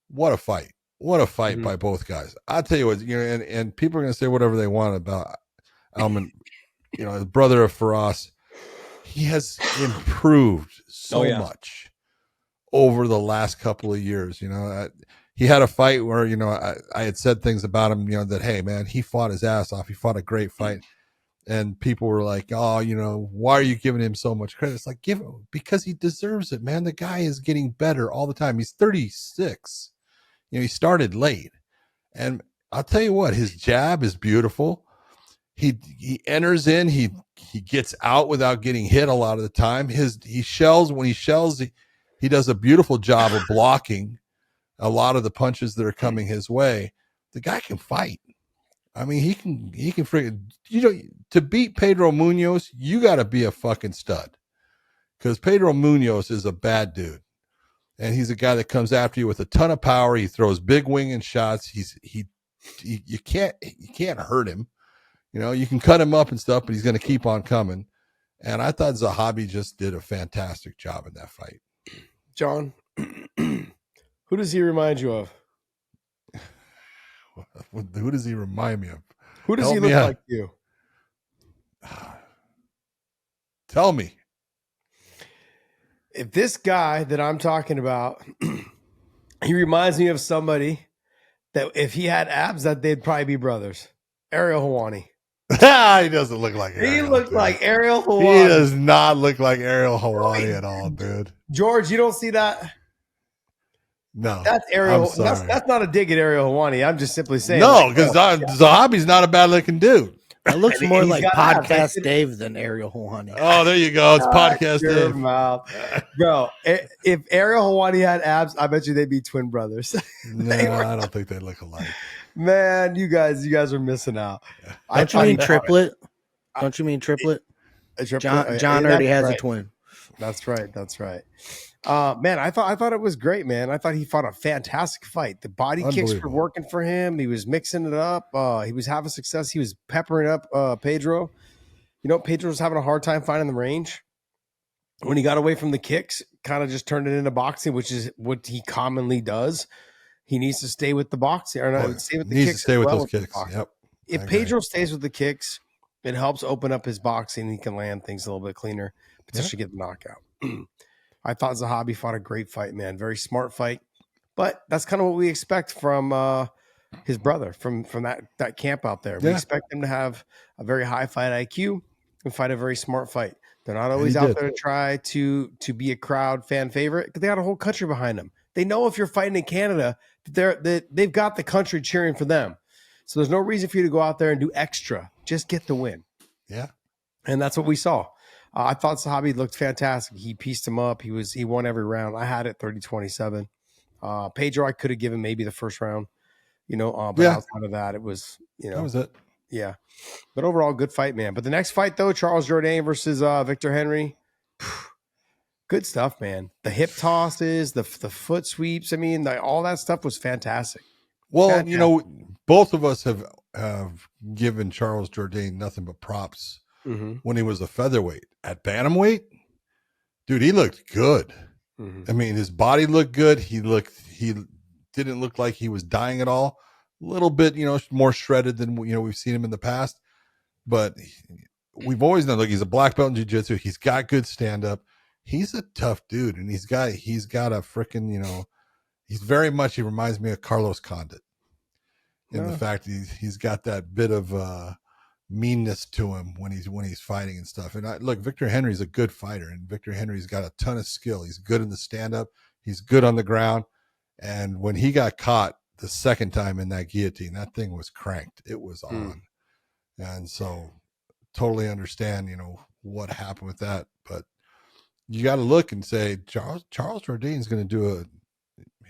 what a fight. What a fight by both guys. I'll tell you what, and people are going to say whatever they want about Alman, the brother of Firas. He has improved so much over the last couple of years. He had a fight where, I had said things about him, that, hey, man, he fought his ass off. He fought a great fight. And people were like, oh, why are you giving him so much credit? It's like, give him, because he deserves it, man. The guy is getting better all the time. He's 36. He started late. And I'll tell you what, his jab is beautiful. He enters in, he gets out without getting hit a lot of the time. He shells. When he shells, he does a beautiful job of blocking a lot of the punches that are coming his way. The guy can fight. I mean, he can freaking, to beat Pedro Munhoz, you got to be a fucking stud, because Pedro Munhoz is a bad dude. And he's a guy that comes after you with a ton of power. He throws big winging shots. You can't hurt him. You can cut him up and stuff, but he's going to keep on coming. And I thought Zahabi just did a fantastic job in that fight. John, who does he remind you of? Who does he remind me of? Who does he look like to you? Tell me. If this guy that I'm talking about, he reminds me of somebody that if he had abs, that they'd probably be brothers. Ariel Helwani. He doesn't look like Ariel. He looked like Ariel Helwani. He does not look like Ariel Helwani at all, dude. George, you don't see that? No. That's Ariel. That's not a dig at Ariel Helwani. I'm just simply saying. No, because Zahabi's not a bad looking dude. It looks more like Podcast Dave than Ariel Helwani. Oh, there you go. It's Podcast Dave. Bro, if Ariel Helwani had abs, I bet you they'd be twin brothers. No, I don't think they look alike. Man, you guys are missing out. Don't you mean triplet? Don't you mean triplet? John already has a twin. That's right. Man, I thought it was great, man. I thought he fought a fantastic fight. The body kicks were working for him. He was mixing it up. He was having success. He was peppering up Pedro. Pedro was having a hard time finding the range. When he got away from the kicks, kind of just turned it into boxing, which is what he commonly does. He needs to stay with the boxing, or not stay with the kicks. To stay with those kicks. Yep. If Pedro stays with the kicks, it helps open up his boxing. He can land things a little bit cleaner, potentially get the knockout. I thought Zahabi fought a great fight, man. Very smart fight. But that's kind of what we expect from his brother, from that camp out there. We expect him to have a very high fight IQ and fight a very smart fight. They're not always out there to try to be a crowd fan favorite, because they got a whole country behind them. They know if you're fighting in Canada, they've got the country cheering for them. So there's no reason for you to go out there and do extra. Just get the win. Yeah. And that's what we saw. I thought Zahabi looked fantastic. He pieced him up. He won every round. I had it 30-27. Pedro, I could have given maybe the first round, but outside of that, it was, that was it. Yeah. But overall, good fight, man. But the next fight, though, Charles Jourdain versus Victor Henry. Good stuff, man. The hip tosses, the foot sweeps. I mean, all that stuff was fantastic. Well, both of us have given Charles Jourdain nothing but props when he was a featherweight. At bantamweight, dude, he looked good. I mean, his body looked good. He didn't look like he was dying at all. A little bit, more shredded than we've seen him in the past. But we've always known, look, he's a black belt in jiu-jitsu. He's got good stand-up. He's a tough dude, and he's got a freaking, he reminds me of Carlos Condit in the fact he's got that bit of meanness to him when he's fighting and stuff. And look, Victor Henry's a good fighter, and Victor Henry's got a ton of skill. He's good in the stand-up. He's good on the ground. And when he got caught the second time in that guillotine, that thing was cranked. It was on. And so totally understand, what happened with that. But you got to look and say, Charles Jourdain's going to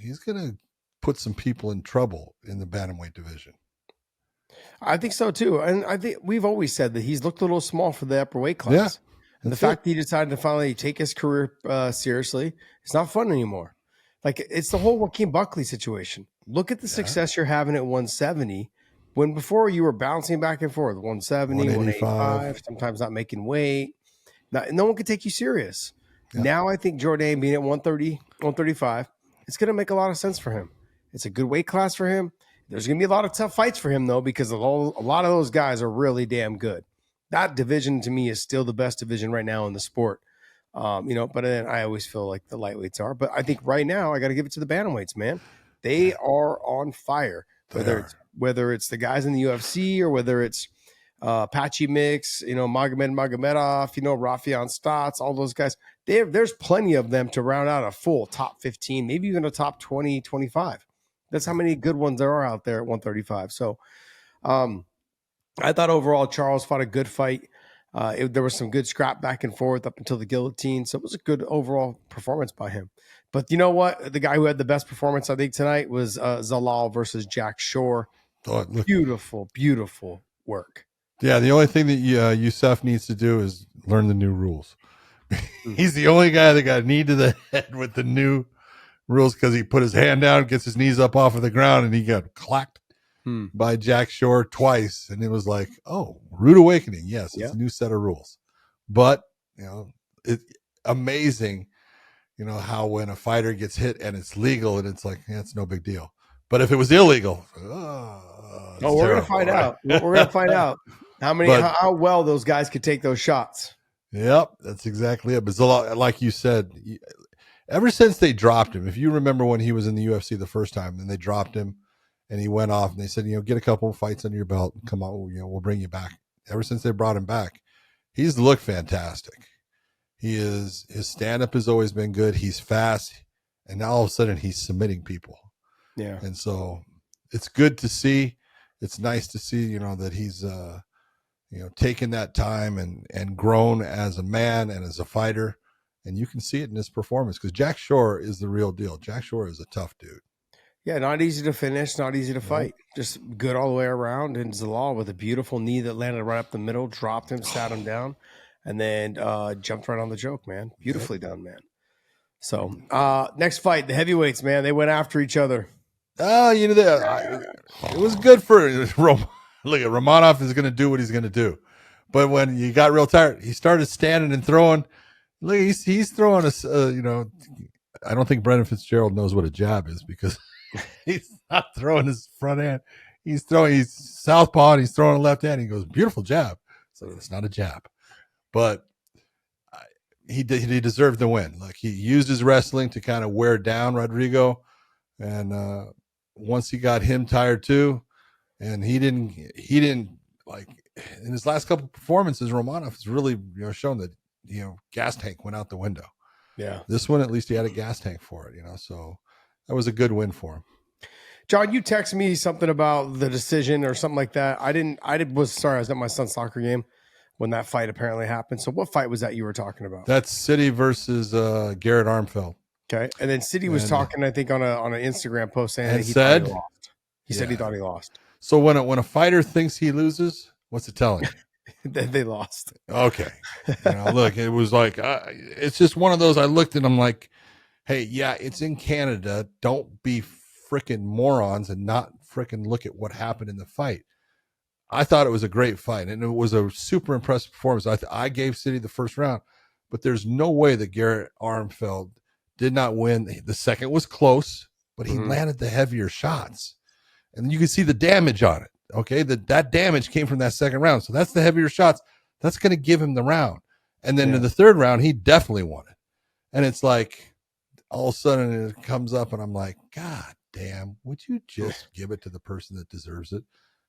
he's going to put some people in trouble in the bantamweight division. I think so too. And I think we've always said that he's looked a little small for the upper weight class. Yeah, and the fact that he decided to finally take his career seriously, it's not fun anymore. Like, it's the whole Joaquin Buckley situation. Look at the success you're having at 170 when before you were bouncing back and forth, 170, 185, sometimes not making weight. No one could take you serious. Yeah. Now I think Jourdain being at 130, 135, it's going to make a lot of sense for him. It's a good weight class for him. There's going to be a lot of tough fights for him, though, because a lot of those guys are really damn good. That division, to me, is still the best division right now in the sport. But then I always feel like the lightweights are. But I think right now I got to give it to the bantamweights, man. They are on fire. Whether it's the guys in the UFC or whether it's Patchy Mix, Magomedov, Rafion Stotts, all those guys. There's plenty of them to round out a full top 15, maybe even a top 20, 25. That's how many good ones there are out there at 135. So I thought overall Charles fought a good fight. There was some good scrap back and forth up until the guillotine. So it was a good overall performance by him. But you know what? The guy who had the best performance, I think, tonight was Zalal versus Jack Shore. Beautiful, beautiful work. Yeah, the only thing that Youssef needs to do is learn the new rules. He's the only guy that got a knee to the head with the new rules because he put his hand down, gets his knees up off of the ground, and he got clacked by Jack Shore twice. And it was like, oh, rude awakening. Yes, it's a new set of rules. But, it's amazing, how when a fighter gets hit and it's legal and it's like, it's no big deal. But if it was illegal, we're going to find out. We're going to find out how well those guys could take those shots. Yep, that's exactly it. But Zalal, like you said, ever since they dropped him, if you remember when he was in the UFC the first time, and they dropped him, and he went off, and they said, get a couple of fights under your belt, come on, we'll bring you back. Ever since they brought him back, he's looked fantastic. His stand-up has always been good. He's fast, and now all of a sudden he's submitting people. Yeah, and so it's good to see. It's nice to see, that he's taken that time and grown as a man and as a fighter. And you can see it in his performance because Jack Shore is the real deal. Jack Shore is a tough dude. Yeah, not easy to finish, not easy to fight. Just good all the way around. And Zalal with a beautiful knee that landed right up the middle, dropped him, sat him down, and then jumped right on the joke, man. Beautifully done, man. So next fight, the heavyweights, man. They went after each other. It was good for look, Romanov is going to do what he's going to do. But when you got real tired, he started standing and throwing. Look, he's throwing I don't think Brendan Fitzgerald knows what a jab is because he's not throwing his front hand. He's southpaw and he's throwing a left hand. He goes, beautiful jab. So it's not a jab. But he deserved the win. Like he used his wrestling to kind of wear down Rodrigo. And once he got him tired too, and he didn't like in his last couple of performances, Romanov has really shown that gas tank went out the window. Yeah, this one at least he had a gas tank for it. So that was a good win for him. John, you texted me something about the decision or something like that. I was at my son's soccer game when that fight apparently happened. So what fight was that you were talking about? That's Sidey versus Garrett Armfield. Okay, and then Sidey was talking, I think, on an Instagram post saying he thought he lost. He said he thought he lost. So when a fighter thinks he loses, what's it telling you? They lost. Okay, look, it was like it's just one of those. I looked and I'm like, hey, yeah, it's in Canada. Don't be freaking morons and not freaking look at what happened in the fight. I thought it was a great fight, and it was a super impressive performance. I gave Sidey the first round, but there's no way that Garrett Armfield did not win. The second was close, but he landed the heavier shots. And you can see the damage on it. Okay. That damage came from that second round. So that's the heavier shots. That's going to give him the round. And then in the third round, he definitely won it. And it's like all of a sudden it comes up and I'm like, God damn, would you just give it to the person that deserves it?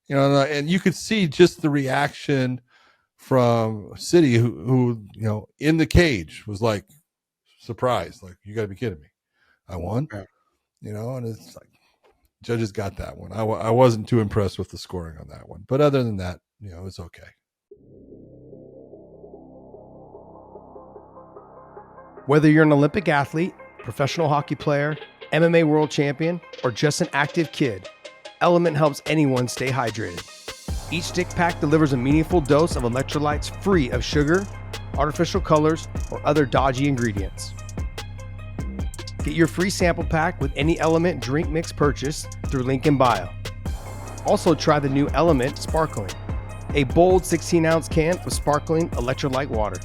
And you could see just the reaction from Sidey who in the cage was like, surprised, like, you got to be kidding me. I won, and it's like judges got that one. I wasn't too impressed with the scoring on that one, but other than that, it's okay. Whether you're an Olympic athlete, professional hockey player, MMA world champion, or just an active kid, LMNT helps anyone stay hydrated. Each stick pack delivers a meaningful dose of electrolytes free of sugar, artificial colors, or other dodgy ingredients. Get your free sample pack with any LMNT drink mix purchase through link in bio. Also try the new LMNT Sparkling, a bold 16-ounce can of sparkling electrolyte water.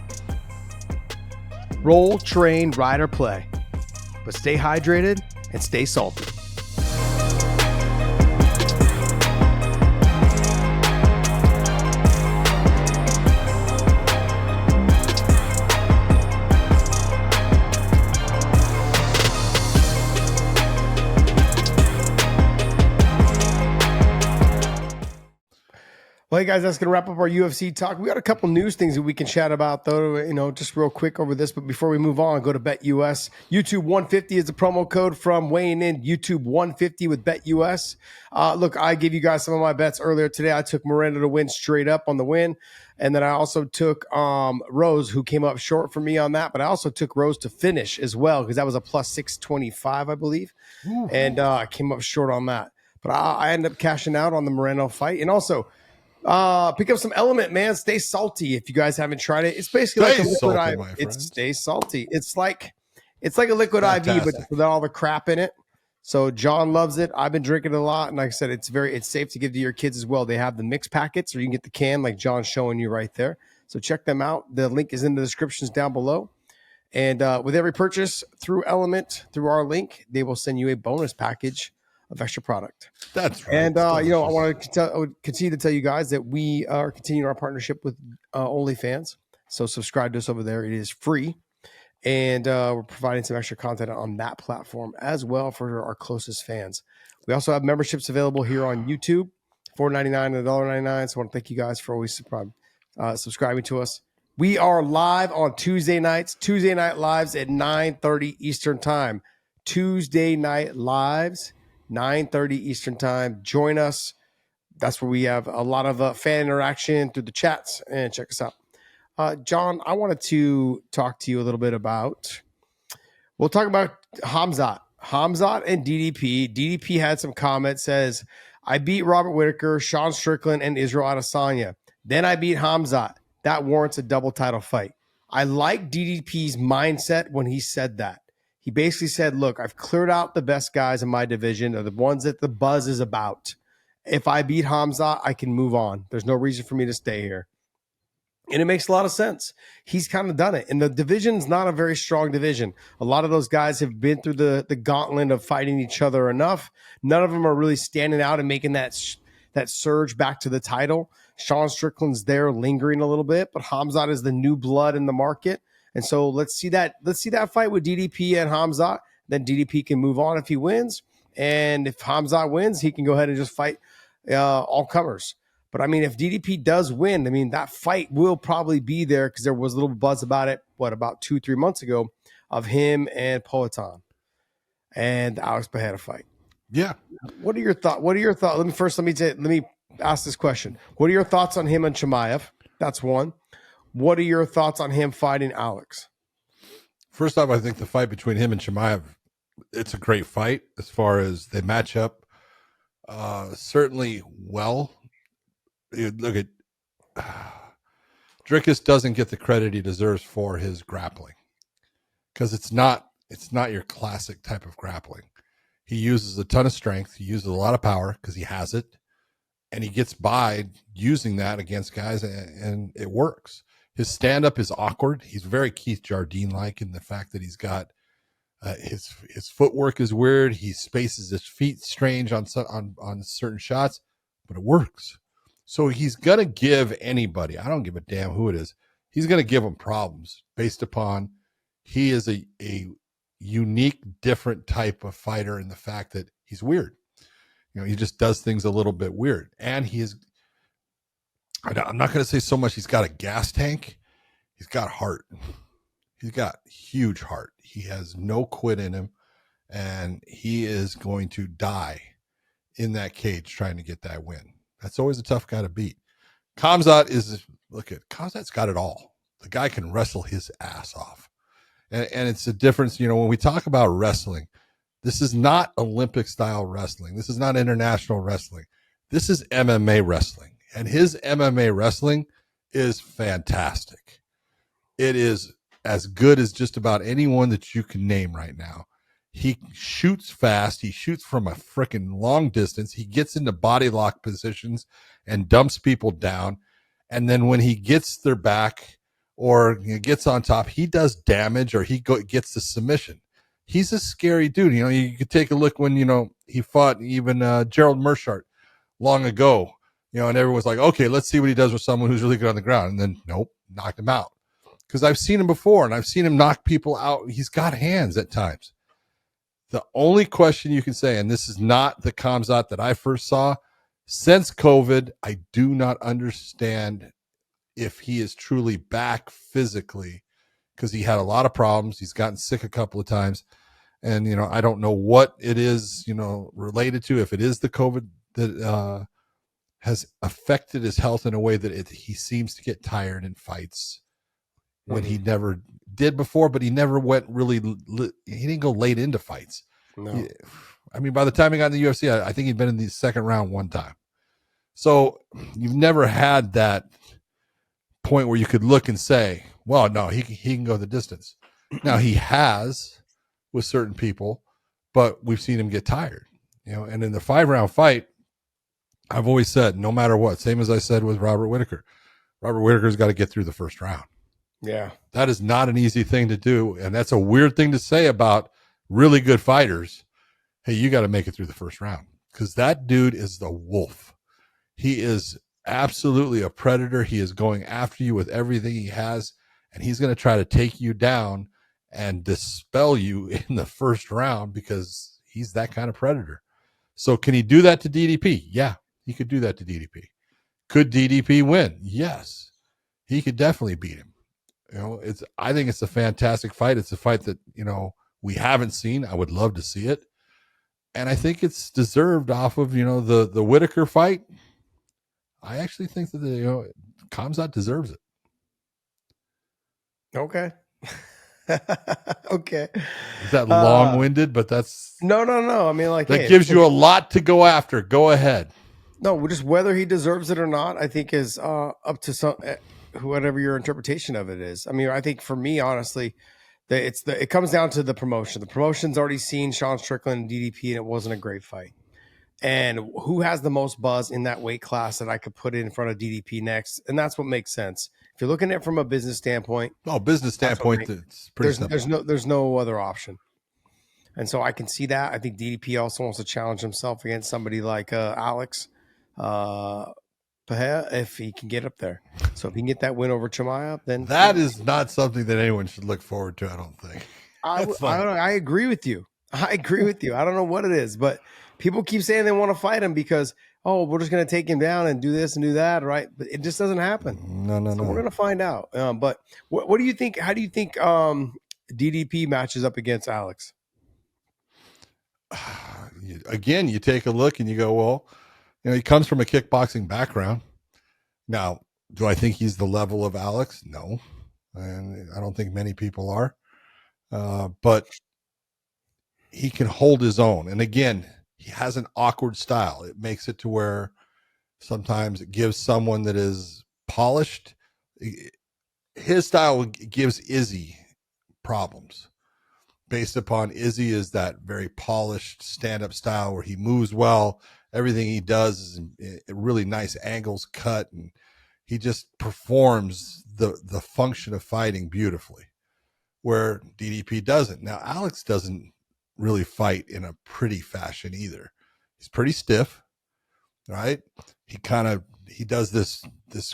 Roll, train, ride, or play, but stay hydrated and stay salty. Well, hey guys, that's going to wrap up our UFC talk. We got a couple news things that we can chat about, though, just real quick over this. But before we move on, go to BetUS. YouTube 150 is the promo code from weighing in. YouTube 150 with BetUS. Look, I gave you guys some of my bets earlier today. I took Moreno to win straight up on the win. And then I also took Rose, who came up short for me on that. But I also took Rose to finish as well, because that was a plus 625, I believe. Ooh. And I came up short on that. But I ended up cashing out on the Moreno fight. And also, pick up some LMNT, man. Stay salty if you guys haven't tried it. It's basically like a liquid IV. It's stay salty. It's like a liquid IV, but without all the crap in it. So John loves it. I've been drinking it a lot, and like I said, it's safe to give to your kids as well. They have the mix packets, or you can get the can like John's showing you right there. So check them out. The link is in the descriptions down below. And with every purchase through LMNT, through our link, they will send you a bonus package of extra product. That's right. And I want to continue to tell you guys that we are continuing our partnership with OnlyFans. So subscribe to us over there. It is free, and we're providing some extra content on that platform as well for our closest fans. We also have memberships available here on YouTube, $4.99 and $1.99. So I want to thank you guys for always subscribing to us. We are live on Tuesday nights. Tuesday night lives at 9:30 Eastern time. Tuesday night lives. 9:30 Eastern time. Join us. That's where we have a lot of fan interaction through the chats, and check us out. John, I wanted to talk to you a little bit about, we'll talk about Khamzat and DDP. DDP had some comments, says, I beat Robert Whittaker, Sean Strickland, and Israel Adesanya. Then I beat Khamzat. That warrants a double title fight. I like DDP's mindset when he said that. He basically said, look, I've cleared out the best guys in my division, or the ones that the buzz is about. If I beat Khamzat, I can move on. There's no reason for me to stay here. And it makes a lot of sense. He's kind of done it. And the division's not a very strong division. A lot of those guys have been through the gauntlet of fighting each other enough. None of them are really standing out and making that surge back to the title. Sean Strickland's there lingering a little bit, but Khamzat is the new blood in the market. And so let's see that fight with DDP and Khamzat. Then DDP can move on if he wins. And if Khamzat wins, he can go ahead and just fight all comers. But I mean, if DDP does win, I mean, that fight will probably be there, because there was a little buzz about it, about 2-3 months ago, of him and Poatan and Alex Pereira fight. Yeah. What are your thoughts? Let me ask this question. What are your thoughts on him and Chimaev? That's one. What are your thoughts on him fighting Alex? First off, I think the fight between him and Chimaev, it's a great fight as far as they match up certainly well. You look at Dricus doesn't get the credit he deserves for his grappling, because it's not your classic type of grappling. He uses a ton of strength. He uses a lot of power because he has it, and he gets by using that against guys, and it works. His stand-up is awkward. He's very Keith Jardine-like in the fact that he's got his footwork is weird. He spaces his feet strange on certain shots, but it works. So he's going to give anybody, I don't give a damn who it is, he's going to give them problems based upon he is a unique, different type of fighter in the fact that he's weird. He just does things a little bit weird. And he is, I'm not going to say so much he's got a gas tank. He's got heart. He's got huge heart. He has no quit in him, and he is going to die in that cage trying to get that win. That's always a tough guy to beat. Khamzat's got it all. The guy can wrestle his ass off. And it's a difference, when we talk about wrestling, this is not Olympic style wrestling. This is not international wrestling. This is MMA wrestling. And his MMA wrestling is fantastic. It is as good as just about anyone that you can name right now. He shoots fast. He shoots from a freaking long distance. He gets into body lock positions and dumps people down. And then when he gets their back or gets on top, he does damage or he gets the submission. He's a scary dude. You could take a look when, he fought even Gerald Meerschaert long ago, and everyone's like, okay, let's see what he does with someone who's really good on the ground. And then, nope, knocked him out. Because I've seen him before and I've seen him knock people out. He's got hands at times. The only question you can say, and this is not the Khamzat that I first saw, since COVID, I do not understand if he is truly back physically, because he had a lot of problems. He's gotten sick a couple of times. And, I don't know what it is, related to, if it is the COVID that has affected his health in a way that he seems to get tired in fights when he never did before, but he never went really, he didn't go late into fights. No. By the time he got in the UFC, I think he'd been in the second round one time. So you've never had that point where you could look and say, well, no, he can go the distance. Now he has with certain people, but we've seen him get tired, and in the 5-round fight, I've always said, no matter what, same as I said with Robert Whittaker, Robert Whittaker's got to get through the first round. Yeah. That is not an easy thing to do. And that's a weird thing to say about really good fighters. Hey, you got to make it through the first round, because that dude is the wolf. He is absolutely a predator. He is going after you with everything he has, and he's going to try to take you down and dispel you in the first round because he's that kind of predator. So can he do that to DDP? Yeah, he could do that to DDP. Could DDP win? Yes, he could definitely beat him. I think it's a fantastic fight. It's a fight that, we haven't seen. I would love to see it. And I think it's deserved off of, the Whittaker fight. I actually think that, Khamzat deserves it. Okay. Okay. Is that long-winded? But that's... No. I mean, that gives you a lot to go after. Go ahead. No, just whether he deserves it or not, I think is up to some... whatever your interpretation of it is. I think for me, honestly, it comes down to the promotion. The promotion's already seen Sean Strickland and DDP, and it wasn't a great fight. And who has the most buzz in that weight class that I could put in front of DDP next? And that's what makes sense. If you're looking at it from a business standpoint, it's pretty simple. There's no other option. And so I can see that. I think DDP also wants to challenge himself against somebody like Alex Pereira, if he can get up there. So if he can get that win over Chimaev, then that is not something that anyone should look forward to, I don't think. I don't know. I agree with you. I don't know what it is, but people keep saying they want to fight him because, we're just going to take him down and do this and do that, right? But it just doesn't happen. No. We're going to find out. But what do you think? How do you think DDP matches up against Alex? Again, you take a look and you go, well, he comes from a kickboxing background. Now, do I think he's the level of Alex? No. And I don't think many people are. But he can hold his own. And again, he has an awkward style. It makes it to where sometimes it gives someone that is polished. His style gives Izzy problems based upon Izzy is that very polished stand-up style where he moves well. Everything he does is really nice angles cut, and he just performs the function of fighting beautifully, where DDP doesn't. Now, Alex doesn't really fight in a pretty fashion either. He's pretty stiff, right? He does this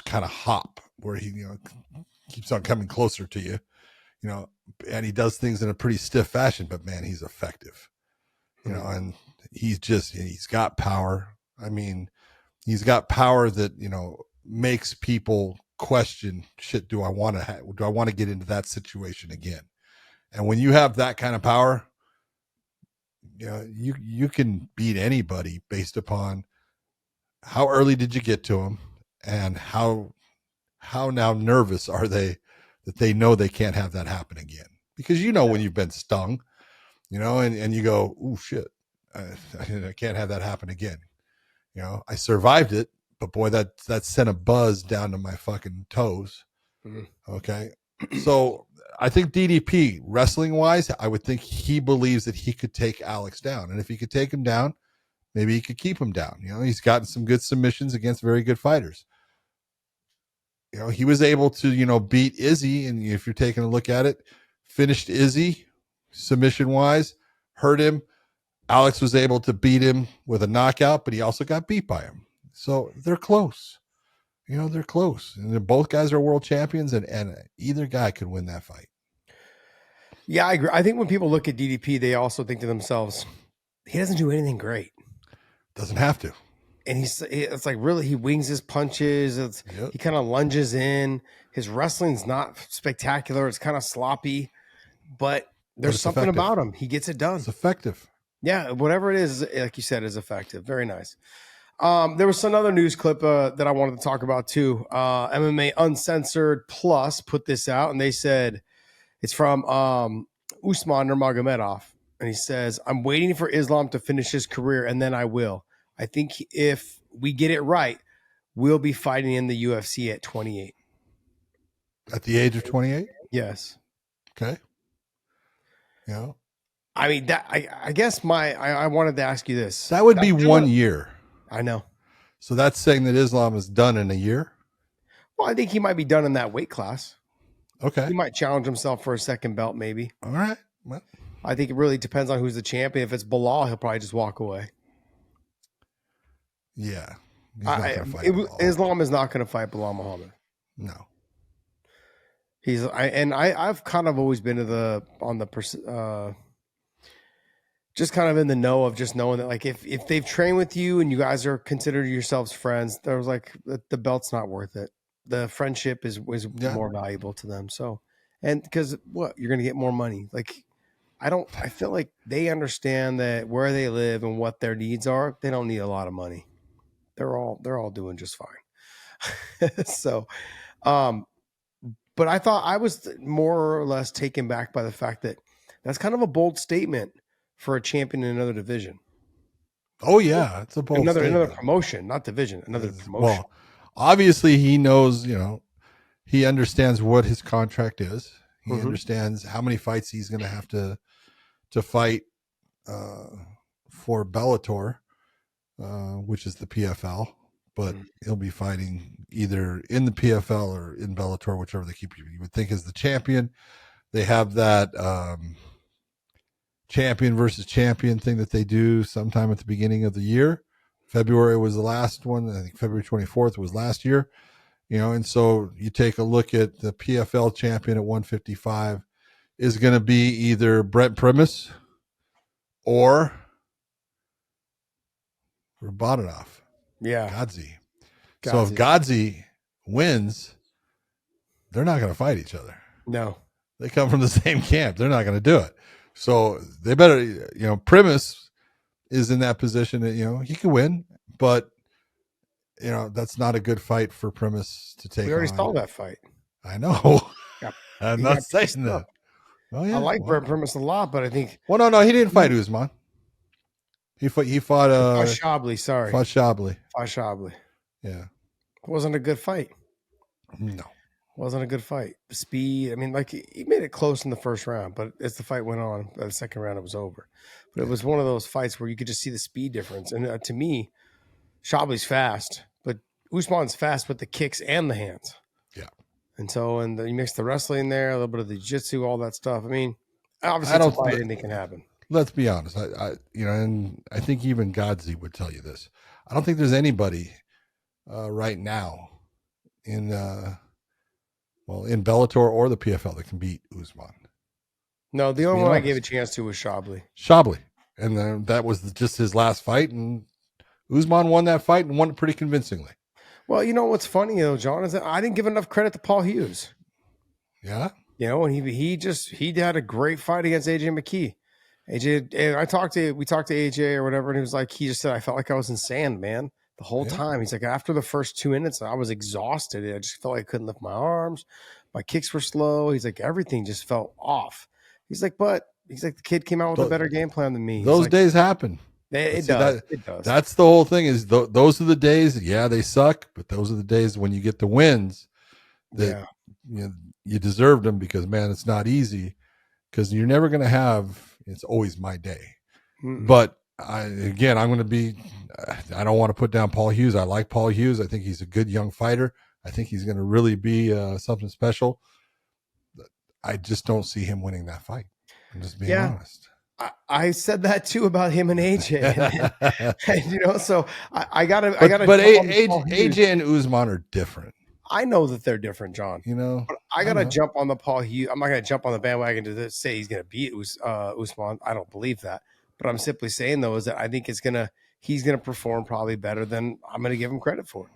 kind of hop where he keeps on coming closer to you, and he does things in a pretty stiff fashion, but man, he's effective, and he's got power. He's got power that, makes people question, shit, do I want to get into that situation again? And when you have that kind of power, you can beat anybody based upon how early did you get to them and how now nervous are they that they know they can't have that happen again. Because when you've been stung, and you go, oh shit, I can't have that happen again. I survived it, but boy, that sent a buzz down to my fucking toes. Mm-hmm. Okay. So I think DDP, wrestling wise, I would think he believes that he could take Alex down. And if he could take him down, maybe he could keep him down. He's gotten some good submissions against very good fighters. He was able to, beat Izzy. And if you're taking a look at it, finished Izzy submission wise, hurt him. Alex was able to beat him with a knockout, but he also got beat by him. So they're close. They're close. And both guys are world champions, and either guy could win that fight. Yeah, I agree. I think when people look at DDP, they also think to themselves, he doesn't do anything great. Doesn't have to. And it's like really, he wings his punches. He kind of lunges in. His wrestling's not spectacular. It's kind of sloppy, but there's something effective about him. He gets it done. It's effective. Yeah, whatever it is, like you said, is effective. Very nice. There was some other news clip that I wanted to talk about too. MMA Uncensored Plus put this out, and they said it's from Usman Nurmagomedov, and he says, "I'm waiting for Islam to finish his career, and then I will. I think if we get it right, we'll be fighting in the UFC at 28." At the age of 28? Yes. Okay. Yeah. I mean, that I guess I wanted to ask you this. That would be 1 year. I know. So that's saying that Islam is done in a year? Well, I think he might be done in that weight class. Okay. He might challenge himself for a second belt, maybe. All right. Well, I think it really depends on who's the champion. If it's Bilal, he'll probably just walk away. Yeah. He's not gonna fight Bilal. Islam is not going to fight Bilal Muhammad. No. I've kind of always been just kind of in the know of just knowing that, like, if they've trained with you and you guys are considered yourselves friends, there's like the belt's not worth it. The friendship is more valuable to them. So, and because you're going to get more money. Like, I feel like they understand that where they live and what their needs are, they don't need a lot of money. They're all doing just fine. So, but I thought I was more or less taken back by the fact that that's kind of a bold statement for a champion in another division. Oh yeah, it's a bold statement. Another promotion, not division, another promotion. Well, obviously he knows, he understands what his contract is. He understands how many fights he's going to have to fight for Bellator, which is the PFL. But he'll be fighting either in the PFL or in Bellator, whichever they keep you would think is the champion. They have that champion versus champion thing that they do sometime at the beginning of the year. February was the last one. I think February 24th was last year. And so you take a look at the PFL champion at 155 is going to be either Brent Primus or Romanov. Yeah. Godzi. So if Godzi wins, they're not going to fight each other. No. They come from the same camp. They're not going to do it. So they better, Primus is in that position that, he can win, but, that's not a good fight for Primus to take. We already on. saw that fight. I know. Yeah. I'm not saying that. Oh, yeah. I like Brent Primus a lot, but I think. Well, no, he didn't fight Usman. He fought Shabli, sorry. Fought Shabli. Yeah. It wasn't a good fight. No. Wasn't a good fight. The speed, I mean, like, he made it close in the first round, but as the fight went on, the second round, it was over. But it was one of those fights where you could just see the speed difference. And to me, Shabli's fast, but Usman's fast with the kicks and the hands. Yeah. And so, you mix the wrestling there, a little bit of the jiu-jitsu, all that stuff. I mean, obviously, it's a fight, anything can happen. Let's be honest. And I think even Godzi would tell you this. I don't think there's anybody right now in Bellator or the PFL that can beat Usman. No, the only one I gave a chance to was Shabli. And then that was just his last fight, and Usman won that fight and won it pretty convincingly. Well, what's funny though, John, is that I didn't give enough credit to Paul Hughes. Yeah. And he had a great fight against AJ McKee. AJ, and we talked to AJ or whatever, and he was like, he just said, I felt like I was in sand, man, the whole time. He's like, after the first 2 minutes, I was exhausted. I just felt like I couldn't lift my arms. My kicks were slow. He's like, everything just felt off. He's like, the kid came out with a better game plan than me. Those days happen. It does. That's the whole thing is those are the days. Yeah, they suck, but those are the days when you get the wins that you deserved them because, man, it's not easy because you're never going to have, it's always my day. Mm-mm. But I'm going to be, I don't want to put down Paul Hughes. I like Paul Hughes. I think he's a good young fighter. I think he's going to really be something special. I just don't see him winning that fight. I'm just being honest. I said that too about him and AJ. And, so I gotta. But AJ and Usman are different. I know that they're different, John. But I gotta jump on the Paul Hughes. I'm not gonna jump on the bandwagon to say he's gonna beat Usman. I don't believe that. But I'm simply saying though is that I think he's gonna perform probably better than I'm gonna give him credit for.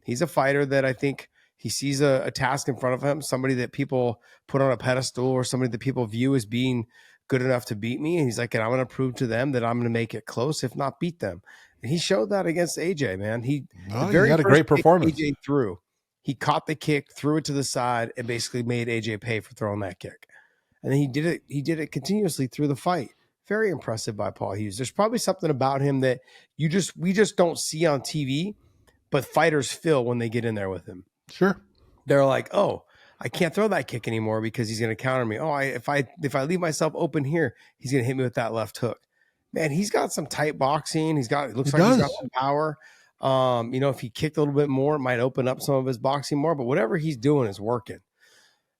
He's a fighter that I think he sees a task in front of him, somebody that people put on a pedestal or somebody that people view as being good enough to beat me. And he's like, and I'm going to prove to them that I'm going to make it close, if not beat them. And he showed that against AJ, man. He had a great performance. AJ threw. He caught the kick, threw it to the side, and basically made AJ pay for throwing that kick. And then he did it continuously through the fight. Very impressive by Paul Hughes. There's probably something about him that we just don't see on TV, but fighters feel when they get in there with him. Sure. They're like, oh, I can't throw that kick anymore because he's going to counter me. Oh, if I leave myself open here, he's going to hit me with that left hook. Man, he's got some tight boxing. He's got he's got some power. If he kicked a little bit more, it might open up some of his boxing more. But whatever he's doing is working.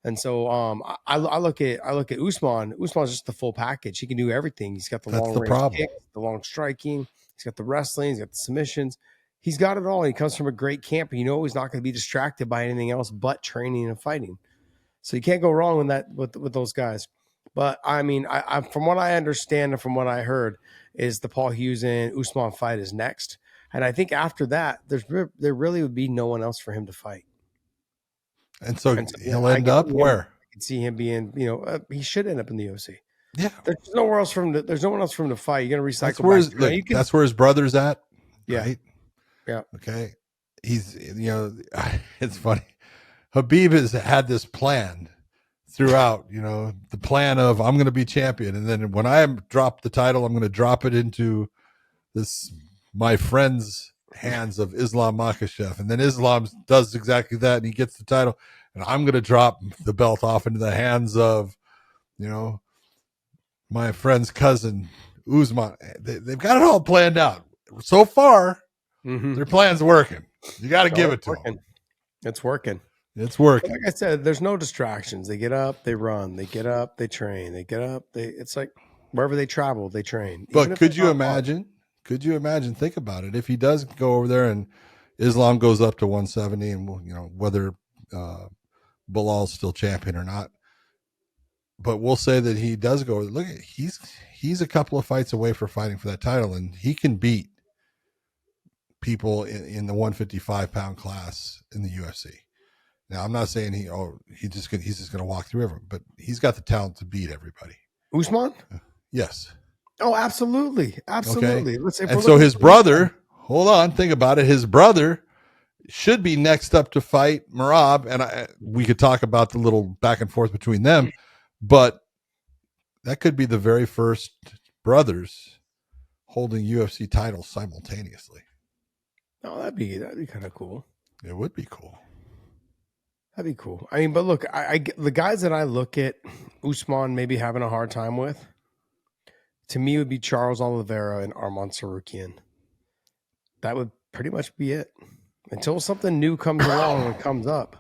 And so I look at Usman. Usman's just the full package. He can do everything. He's got the long range kicks, the long striking. He's got the wrestling. He's got the submissions. He's got it all. He comes from a great camp. And he's not going to be distracted by anything else but training and fighting. So you can't go wrong with those guys. But I mean, I from what I understand and from what I heard, is the Paul Hughes and Usman fight is next. And I think after that, there really would be no one else for him to fight. And so he'll end up where? I can see him being, he should end up in the UFC. Yeah. There's nowhere else for him there's no one else for him to fight. You're going to recycle. That's where his brother's at. Yeah. Right? Yeah. Okay. He's, it's funny. Habib has had this plan throughout, the plan of I'm going to be champion. And then when I drop the title, I'm going to drop it into my friend's hands of Islam Makhachev. And then Islam does exactly that. And he gets the title. And I'm going to drop the belt off into the hands of, my friend's cousin, Usman. They've got it all planned out. So far, their plan's working. You got to give it to them. It's working. It's working. Like I said, there's no distractions. They get up, they run. They get up, they train. They get up, it's like wherever they travel, they train. But could you imagine? Could you imagine? Think about it. If he does go over there and Islam goes up to 170, and whether Bilal's still champion or not, but we'll say that he does go. Look, he's a couple of fights away for fighting for that title, and he can beat people in the 155-pound class in the UFC. Now, I'm not saying he's just going to walk through everyone, but he's got the talent to beat everybody. Usman? Yes. Oh, absolutely. Absolutely. Okay. And so his brother, hold on, think about it. His brother should be next up to fight Merab, and we could talk about the little back and forth between them, but that could be the very first brothers holding UFC titles simultaneously. Oh, that'd be kind of cool. It would be cool. That'd be cool. I mean, but look, the guys that I look at Usman maybe having a hard time with, to me, would be Charles Oliveira and Arman Tsarukyan. That would pretty much be it until something new comes along and comes up.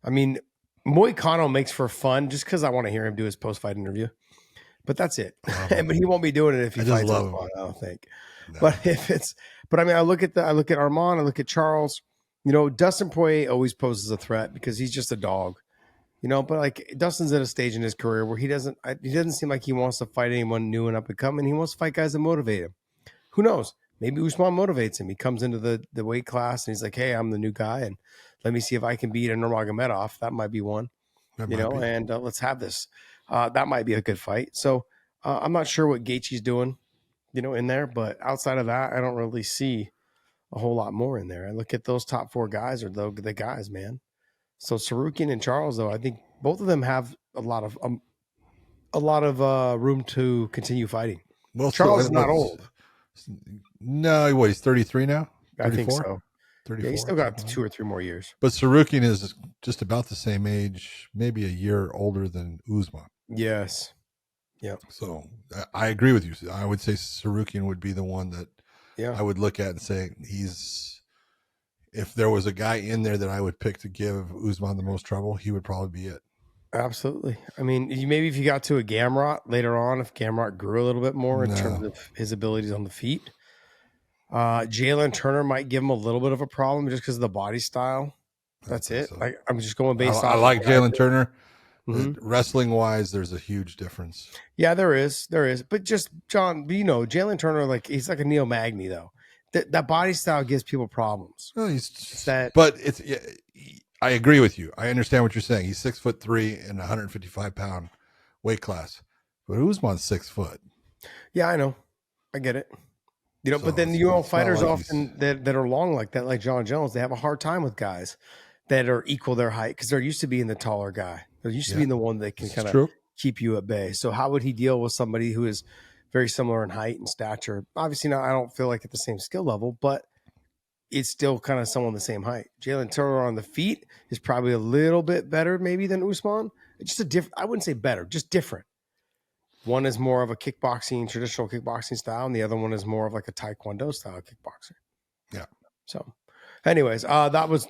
I mean, Moicano makes for fun just because I want to hear him do his post-fight interview. But that's it. But he won't be doing it if he fights Usman, I don't think. No. But I mean, I look at Arman, I look at Charles. Dustin Poirier always poses a threat because he's just a dog. But like Dustin's at a stage in his career where he doesn't seem like he wants to fight anyone new and up and coming. He wants to fight guys that motivate him. Who knows? Maybe Usman motivates him. He comes into the weight class and he's like, hey, I'm the new guy, and let me see if I can beat a Nurmagomedov. That might be one. And let's have this. That might be a good fight. So I'm not sure what Gaethje's doing, in there, but outside of that, I don't really see a whole lot more in there. I look at those top four guys are the guys, man. So Tsarukyan and Charles, though, I think both of them have a lot of room to continue fighting. Well, Charles is not old. No, he's 33 now? 34? I think so. 34. Yeah, he's still got 2 or 3 more years. But Sarukian is just about the same age, maybe a year older than Usman. Yes. Yeah. So I agree with you. I would say Sarukian would be the one that I would look at and say if there was a guy in there that I would pick to give Usman the most trouble, he would probably be it. Absolutely. I mean, maybe if you got to a Gamrot later on, if Gamrot grew a little bit more in terms of his abilities on the feet, Jalen Turner might give him a little bit of a problem just because of the body style. That's it. So. I'm just going based off. I like Jalen Turner. Wrestling wise, there's a huge difference. Yeah, there is. But just John, Jalen Turner, he's like a Neo Magny though. That body style gives people problems. No, I agree with you. I understand what you're saying. He's 6'3" and 155 pound weight class, but Usman's 6 foot. Yeah, I know. I get it. But then fighters often that are long like that, like John Jones, they have a hard time with guys that are equal their height because they're used to being the taller guy. They're used to being the one that can kind of keep you at bay. So how would he deal with somebody who is very similar in height and stature? Obviously, I don't feel like at the same skill level, but it's still kind of someone the same height. Jalen Turner on the feet is probably a little bit better maybe than Usman. It's just I wouldn't say better, just different. One is more of a traditional kickboxing style, and the other one is more of like a Taekwondo style kickboxer. Yeah. So anyways, that was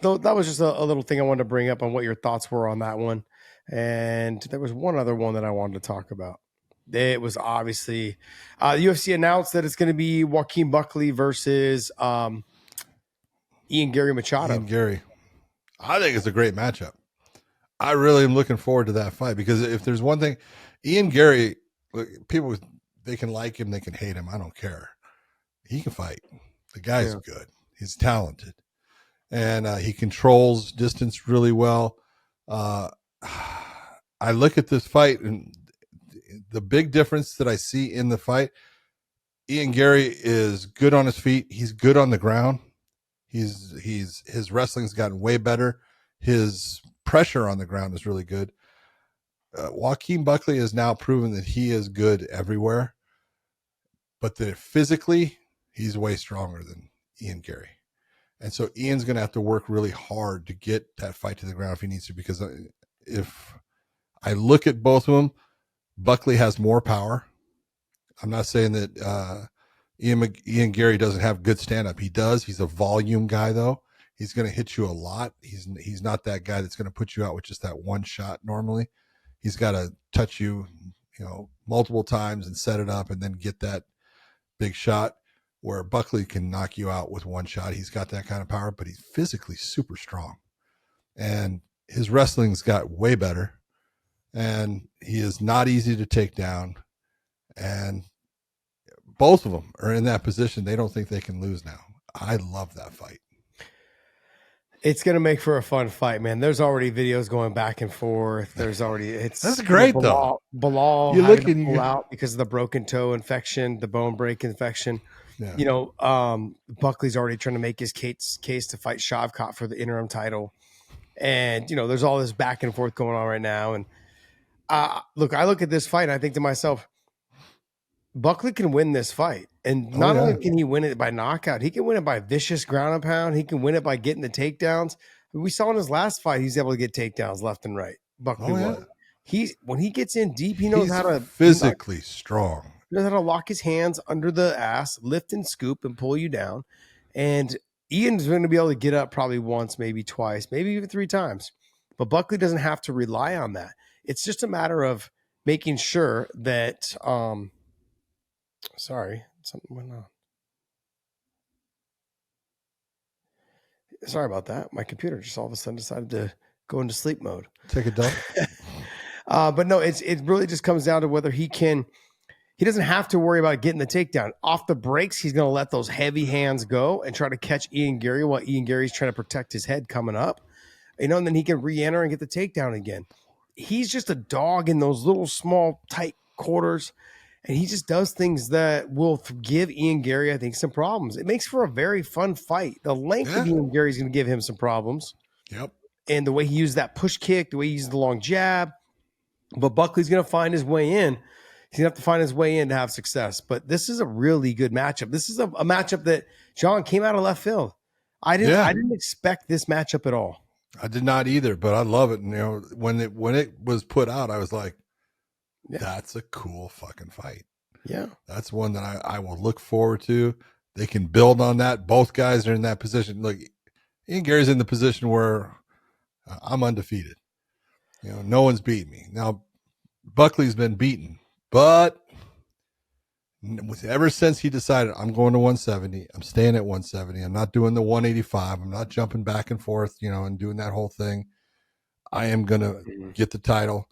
just a little thing I wanted to bring up on what your thoughts were on that one. And there was one other one that I wanted to talk about. It was obviously the UFC announced that it's going to be Joaquin Buckley versus Ian Gary Machado. Ian Gary. I think it's a great matchup. I really am looking forward to that fight because if there's one thing, Ian Gary, people, they can like him, they can hate him. I don't care. He can fight. The guy's good. He's talented. And he controls distance really well. I look at this fight and the big difference that I see in the fight, Ian Gary is good on his feet. He's good on the ground. His wrestling's gotten way better. His pressure on the ground is really good. Joaquin Buckley has now proven that he is good everywhere, but that physically he's way stronger than Ian Gary. And so Ian's going to have to work really hard to get that fight to the ground if he needs to, because if I look at both of them, Buckley has more power. I'm not saying that Ian Gary doesn't have good stand-up. He does. He's a volume guy, though. He's going to hit you a lot. He's not that guy that's going to put you out with just that one shot normally. He's got to touch you, multiple times and set it up and then get that big shot, where Buckley can knock you out with one shot. He's got that kind of power, but he's physically super strong. And his wrestling's got way better. And he is not easy to take down. And both of them are in that position. They don't think they can lose now. I love that fight. It's going to make for a fun fight, man. There's already videos going back and forth. That's great, though. Bilal you having to pull out because of the broken toe infection, the bone break infection. Yeah. Buckley's already trying to make his case to fight Shavkat for the interim title. And, there's all this back and forth going on right now. And I look at this fight and I think to myself, Buckley can win this fight. And not only can he win it by knockout, he can win it by vicious ground and pound. He can win it by getting the takedowns. We saw in his last fight, he's able to get takedowns left and right. Buckley won. When he gets in deep, he knows how to physically strong. He knows how to lock his hands under the ass, lift and scoop and pull you down. And Ian's going to be able to get up probably once, maybe twice, maybe even 3 times. But Buckley doesn't have to rely on that. It's just a matter of making sure that sorry, something went on. Sorry about that. My computer just all of a sudden decided to go into sleep mode. Take a dump. But no, it really just comes down to whether he doesn't have to worry about getting the takedown. Off the breaks, he's going to let those heavy hands go and try to catch Ian Gary while Ian Gary's trying to protect his head coming up. And then he can re-enter and get the takedown again. He's just a dog in those little small tight quarters. And he just does things that will give Ian Gary, I think, some problems. It makes for a very fun fight. The length of Ian Gary is going to give him some problems. Yep. And the way he used that push kick, the way he used the long jab. But Buckley's going to find his way in. He's going to have to find his way in to have success. But this is a really good matchup. This is a matchup that, John, came out of left field. I didn't expect this matchup at all. I did not either, but I love it. And, when it was put out, I was like, that's a cool fucking fight. Yeah. That's one that I will look forward to. They can build on that. Both guys are in that position. Look, Ian Gary's in the position where I'm undefeated. No one's beaten me. Now, Buckley's been beaten, but ever since he decided I'm going to 170, I'm staying at 170. I'm not doing the 185. I'm not jumping back and forth, and doing that whole thing. I am going to get the title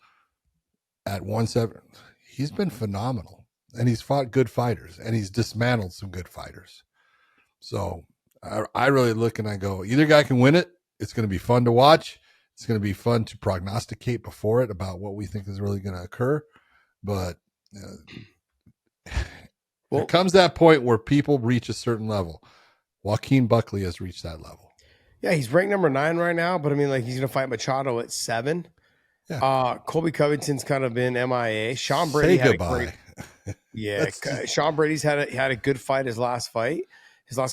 at 170. He's been phenomenal, and he's fought good fighters, and he's dismantled some good fighters. So I really look and I go, either guy can win it. It's going to be fun to watch. It's going to be fun to prognosticate before it about what we think is really going to occur. But there comes that point where people reach a certain level. Joaquin Buckley has reached that level. Yeah, he's ranked number 9 right now, but I mean, he's going to fight Machado at 7. Yeah. Colby Covington's kind of been MIA. Sean Brady had goodbye. Sean Brady's had a good fight his last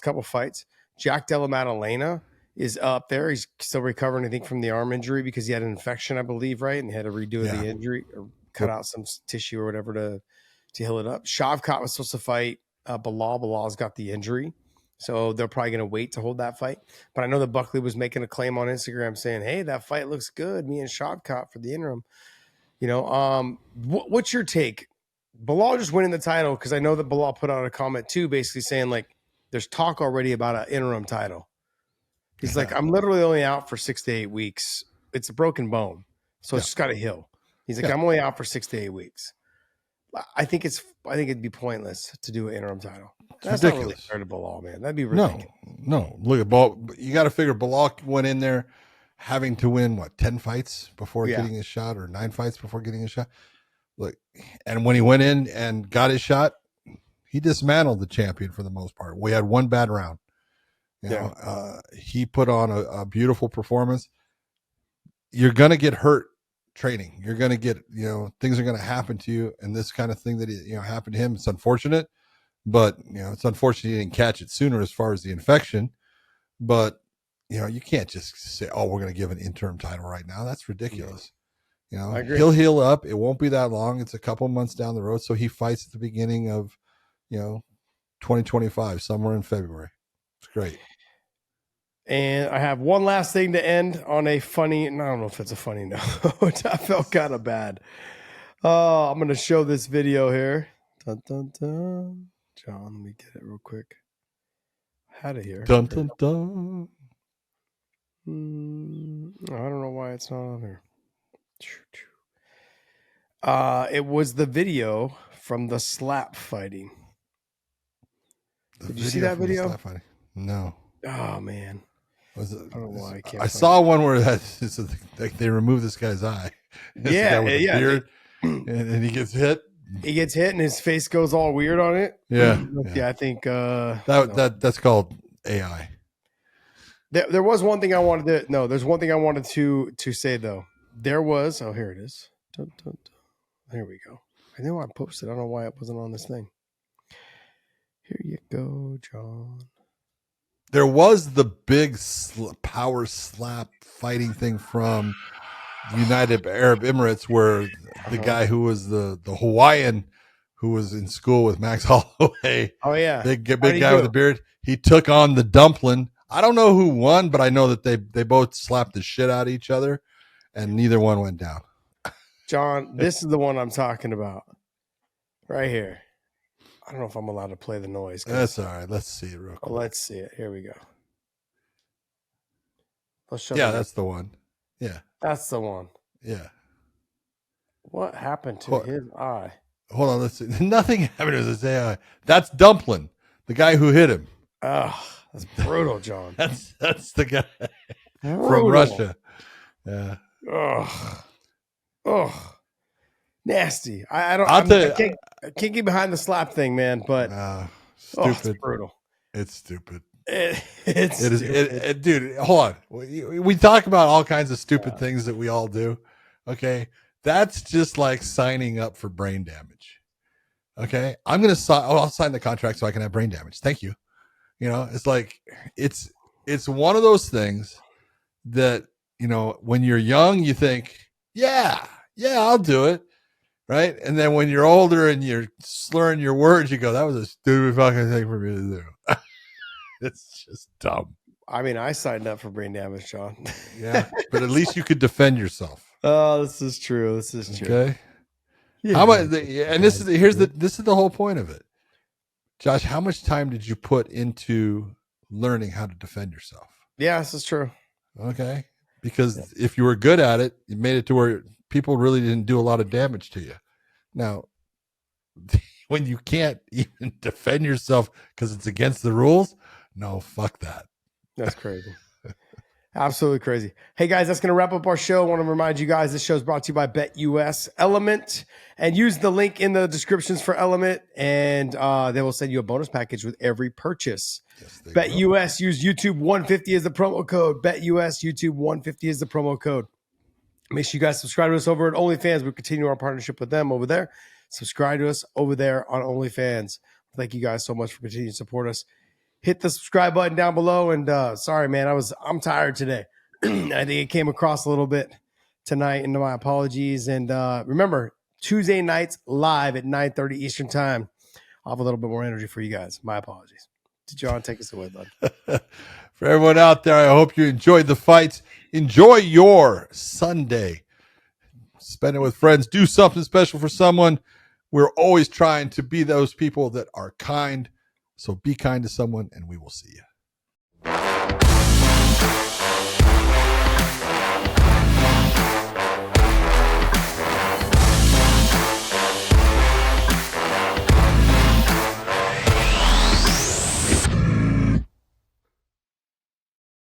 couple fights. Jack Della Maddalena is up there. He's still recovering, I think, from the arm injury because he had an infection, I believe, right? And he had to redo the injury or cut out some tissue or whatever to heal it up. Shavkat was supposed to fight Bilal. Bilal's got the injury. So they're probably going to wait to hold that fight. But I know that Buckley was making a claim on Instagram saying, hey, that fight looks good. Me and Shavkat for the interim. What's your take? Bilal just winning the title, because I know that Bilal put out a comment too, basically saying there's talk already about an interim title. He's like, I'm literally only out for 6 to 8 weeks. It's a broken bone. So it's just got to heal. He's like, I'm only out for 6 to 8 weeks. I think it'd be pointless to do an interim title. That's ridiculous. Not really fair to Bilal, man. That'd be ridiculous. No. Look at Bilal. You got to figure Bilal went in there having to win 10 fights before getting his shot, or 9 fights before getting his shot. Look, and when he went in and got his shot, he dismantled the champion for the most part. We had one bad round. He put on a beautiful performance. You're gonna get hurt training. You're gonna get things are gonna happen to you, and this kind of thing that happened to him. It's unfortunate, but it's unfortunate he didn't catch it sooner as far as the infection. But you can't just say, "Oh, we're gonna give an interim title right now." That's ridiculous. He'll heal up. It won't be that long. It's a couple months down the road. So he fights at the beginning of 2025, somewhere in February. It's great. And I have one last thing to end on a funny, and I don't know if it's a funny note. I felt kind of bad. Oh, I'm going to show this video here. Dun, dun, dun. John, let me get it real quick. I had it here. Dun, dun, dun. I don't know why it's not on here. It was the video from the slap fighting. Did you see that video? No. Oh man. Was it, I don't know why I can't. I saw one where they removed this guy's eye. Beard, and he gets hit. He gets hit, and his face goes all weird on it. Yeah. I think that's called AI. There was one thing I wanted to. No, there's one thing I wanted to say though. There was. Oh, here it is. Dun, dun, dun. There we go. I know I posted. I don't know why it wasn't on this thing. Here you go, John. There was the big power slap fighting thing from the United Arab Emirates, where the guy who was the Hawaiian who was in school with Max Holloway. Oh yeah, big guy with a beard. He took on the dumpling. I don't know who won, but I know that they both slapped the shit out of each other, and neither one went down. John, this is the one I'm talking about, right here. I don't know if I'm allowed to play the noise. That's all right. Let's see it real quick. Let's see it. Here we go. Let's show. Yeah, that's the one. Yeah, that's the one. Yeah. What happened to his eye? Hold on. Let's see. Nothing happened to his eye. That's Dumpling, the guy who hit him. Oh, that's brutal, John. that's the guy from Russia. Yeah. Oh. Nasty. I can't get behind the slap thing, man. But stupid. It's brutal. It's stupid. It is, dude. Hold on. We talk about all kinds of stupid things that we all do. Okay, that's just like signing up for brain damage. Okay, I'm gonna sign. I'll sign the contract so I can have brain damage. Thank you. It's like it's one of those things that, when you're young, you think, yeah, I'll do it. Right. And then when you're older and you're slurring your words, you go, that was a stupid fucking thing for me to do. It's just dumb. I mean, I signed up for brain damage, John. Yeah. But at least you could defend yourself. Oh, this is true. Okay. Yeah. How much? This is the whole point of it. Josh, how much time did you put into learning how to defend yourself? Yeah, this is true. Okay. Because if you were good at it, you made it to where people really didn't do a lot of damage to you. Now, when you can't even defend yourself because it's against the rules, no, fuck that. That's crazy. Absolutely crazy. Hey, guys, that's going to wrap up our show. I want to remind you guys, this show is brought to you by BetUS Element. And use the link in the descriptions for Element, and they will send you a bonus package with every purchase. Yes, BetUS, use YouTube 150 as the promo code. BetUS, YouTube 150 is the promo code. Make sure you guys subscribe to us over at OnlyFans. We'll continue our partnership with them over there. Subscribe to us over there on OnlyFans. Thank you guys so much for continuing to support us. Hit the subscribe button down below. And sorry, man, I'm tired today. I think it came across a little bit tonight, and my apologies. And remember, Tuesday nights live at 9:30 Eastern time. I'll have a little bit more energy for you guys. My apologies. John, take us away, bud. For everyone out there, I hope you enjoyed the fights. Enjoy your Sunday. Spend it with friends. Do something special for someone. We're always trying to be those people that are kind. So be kind to someone, and we will see you.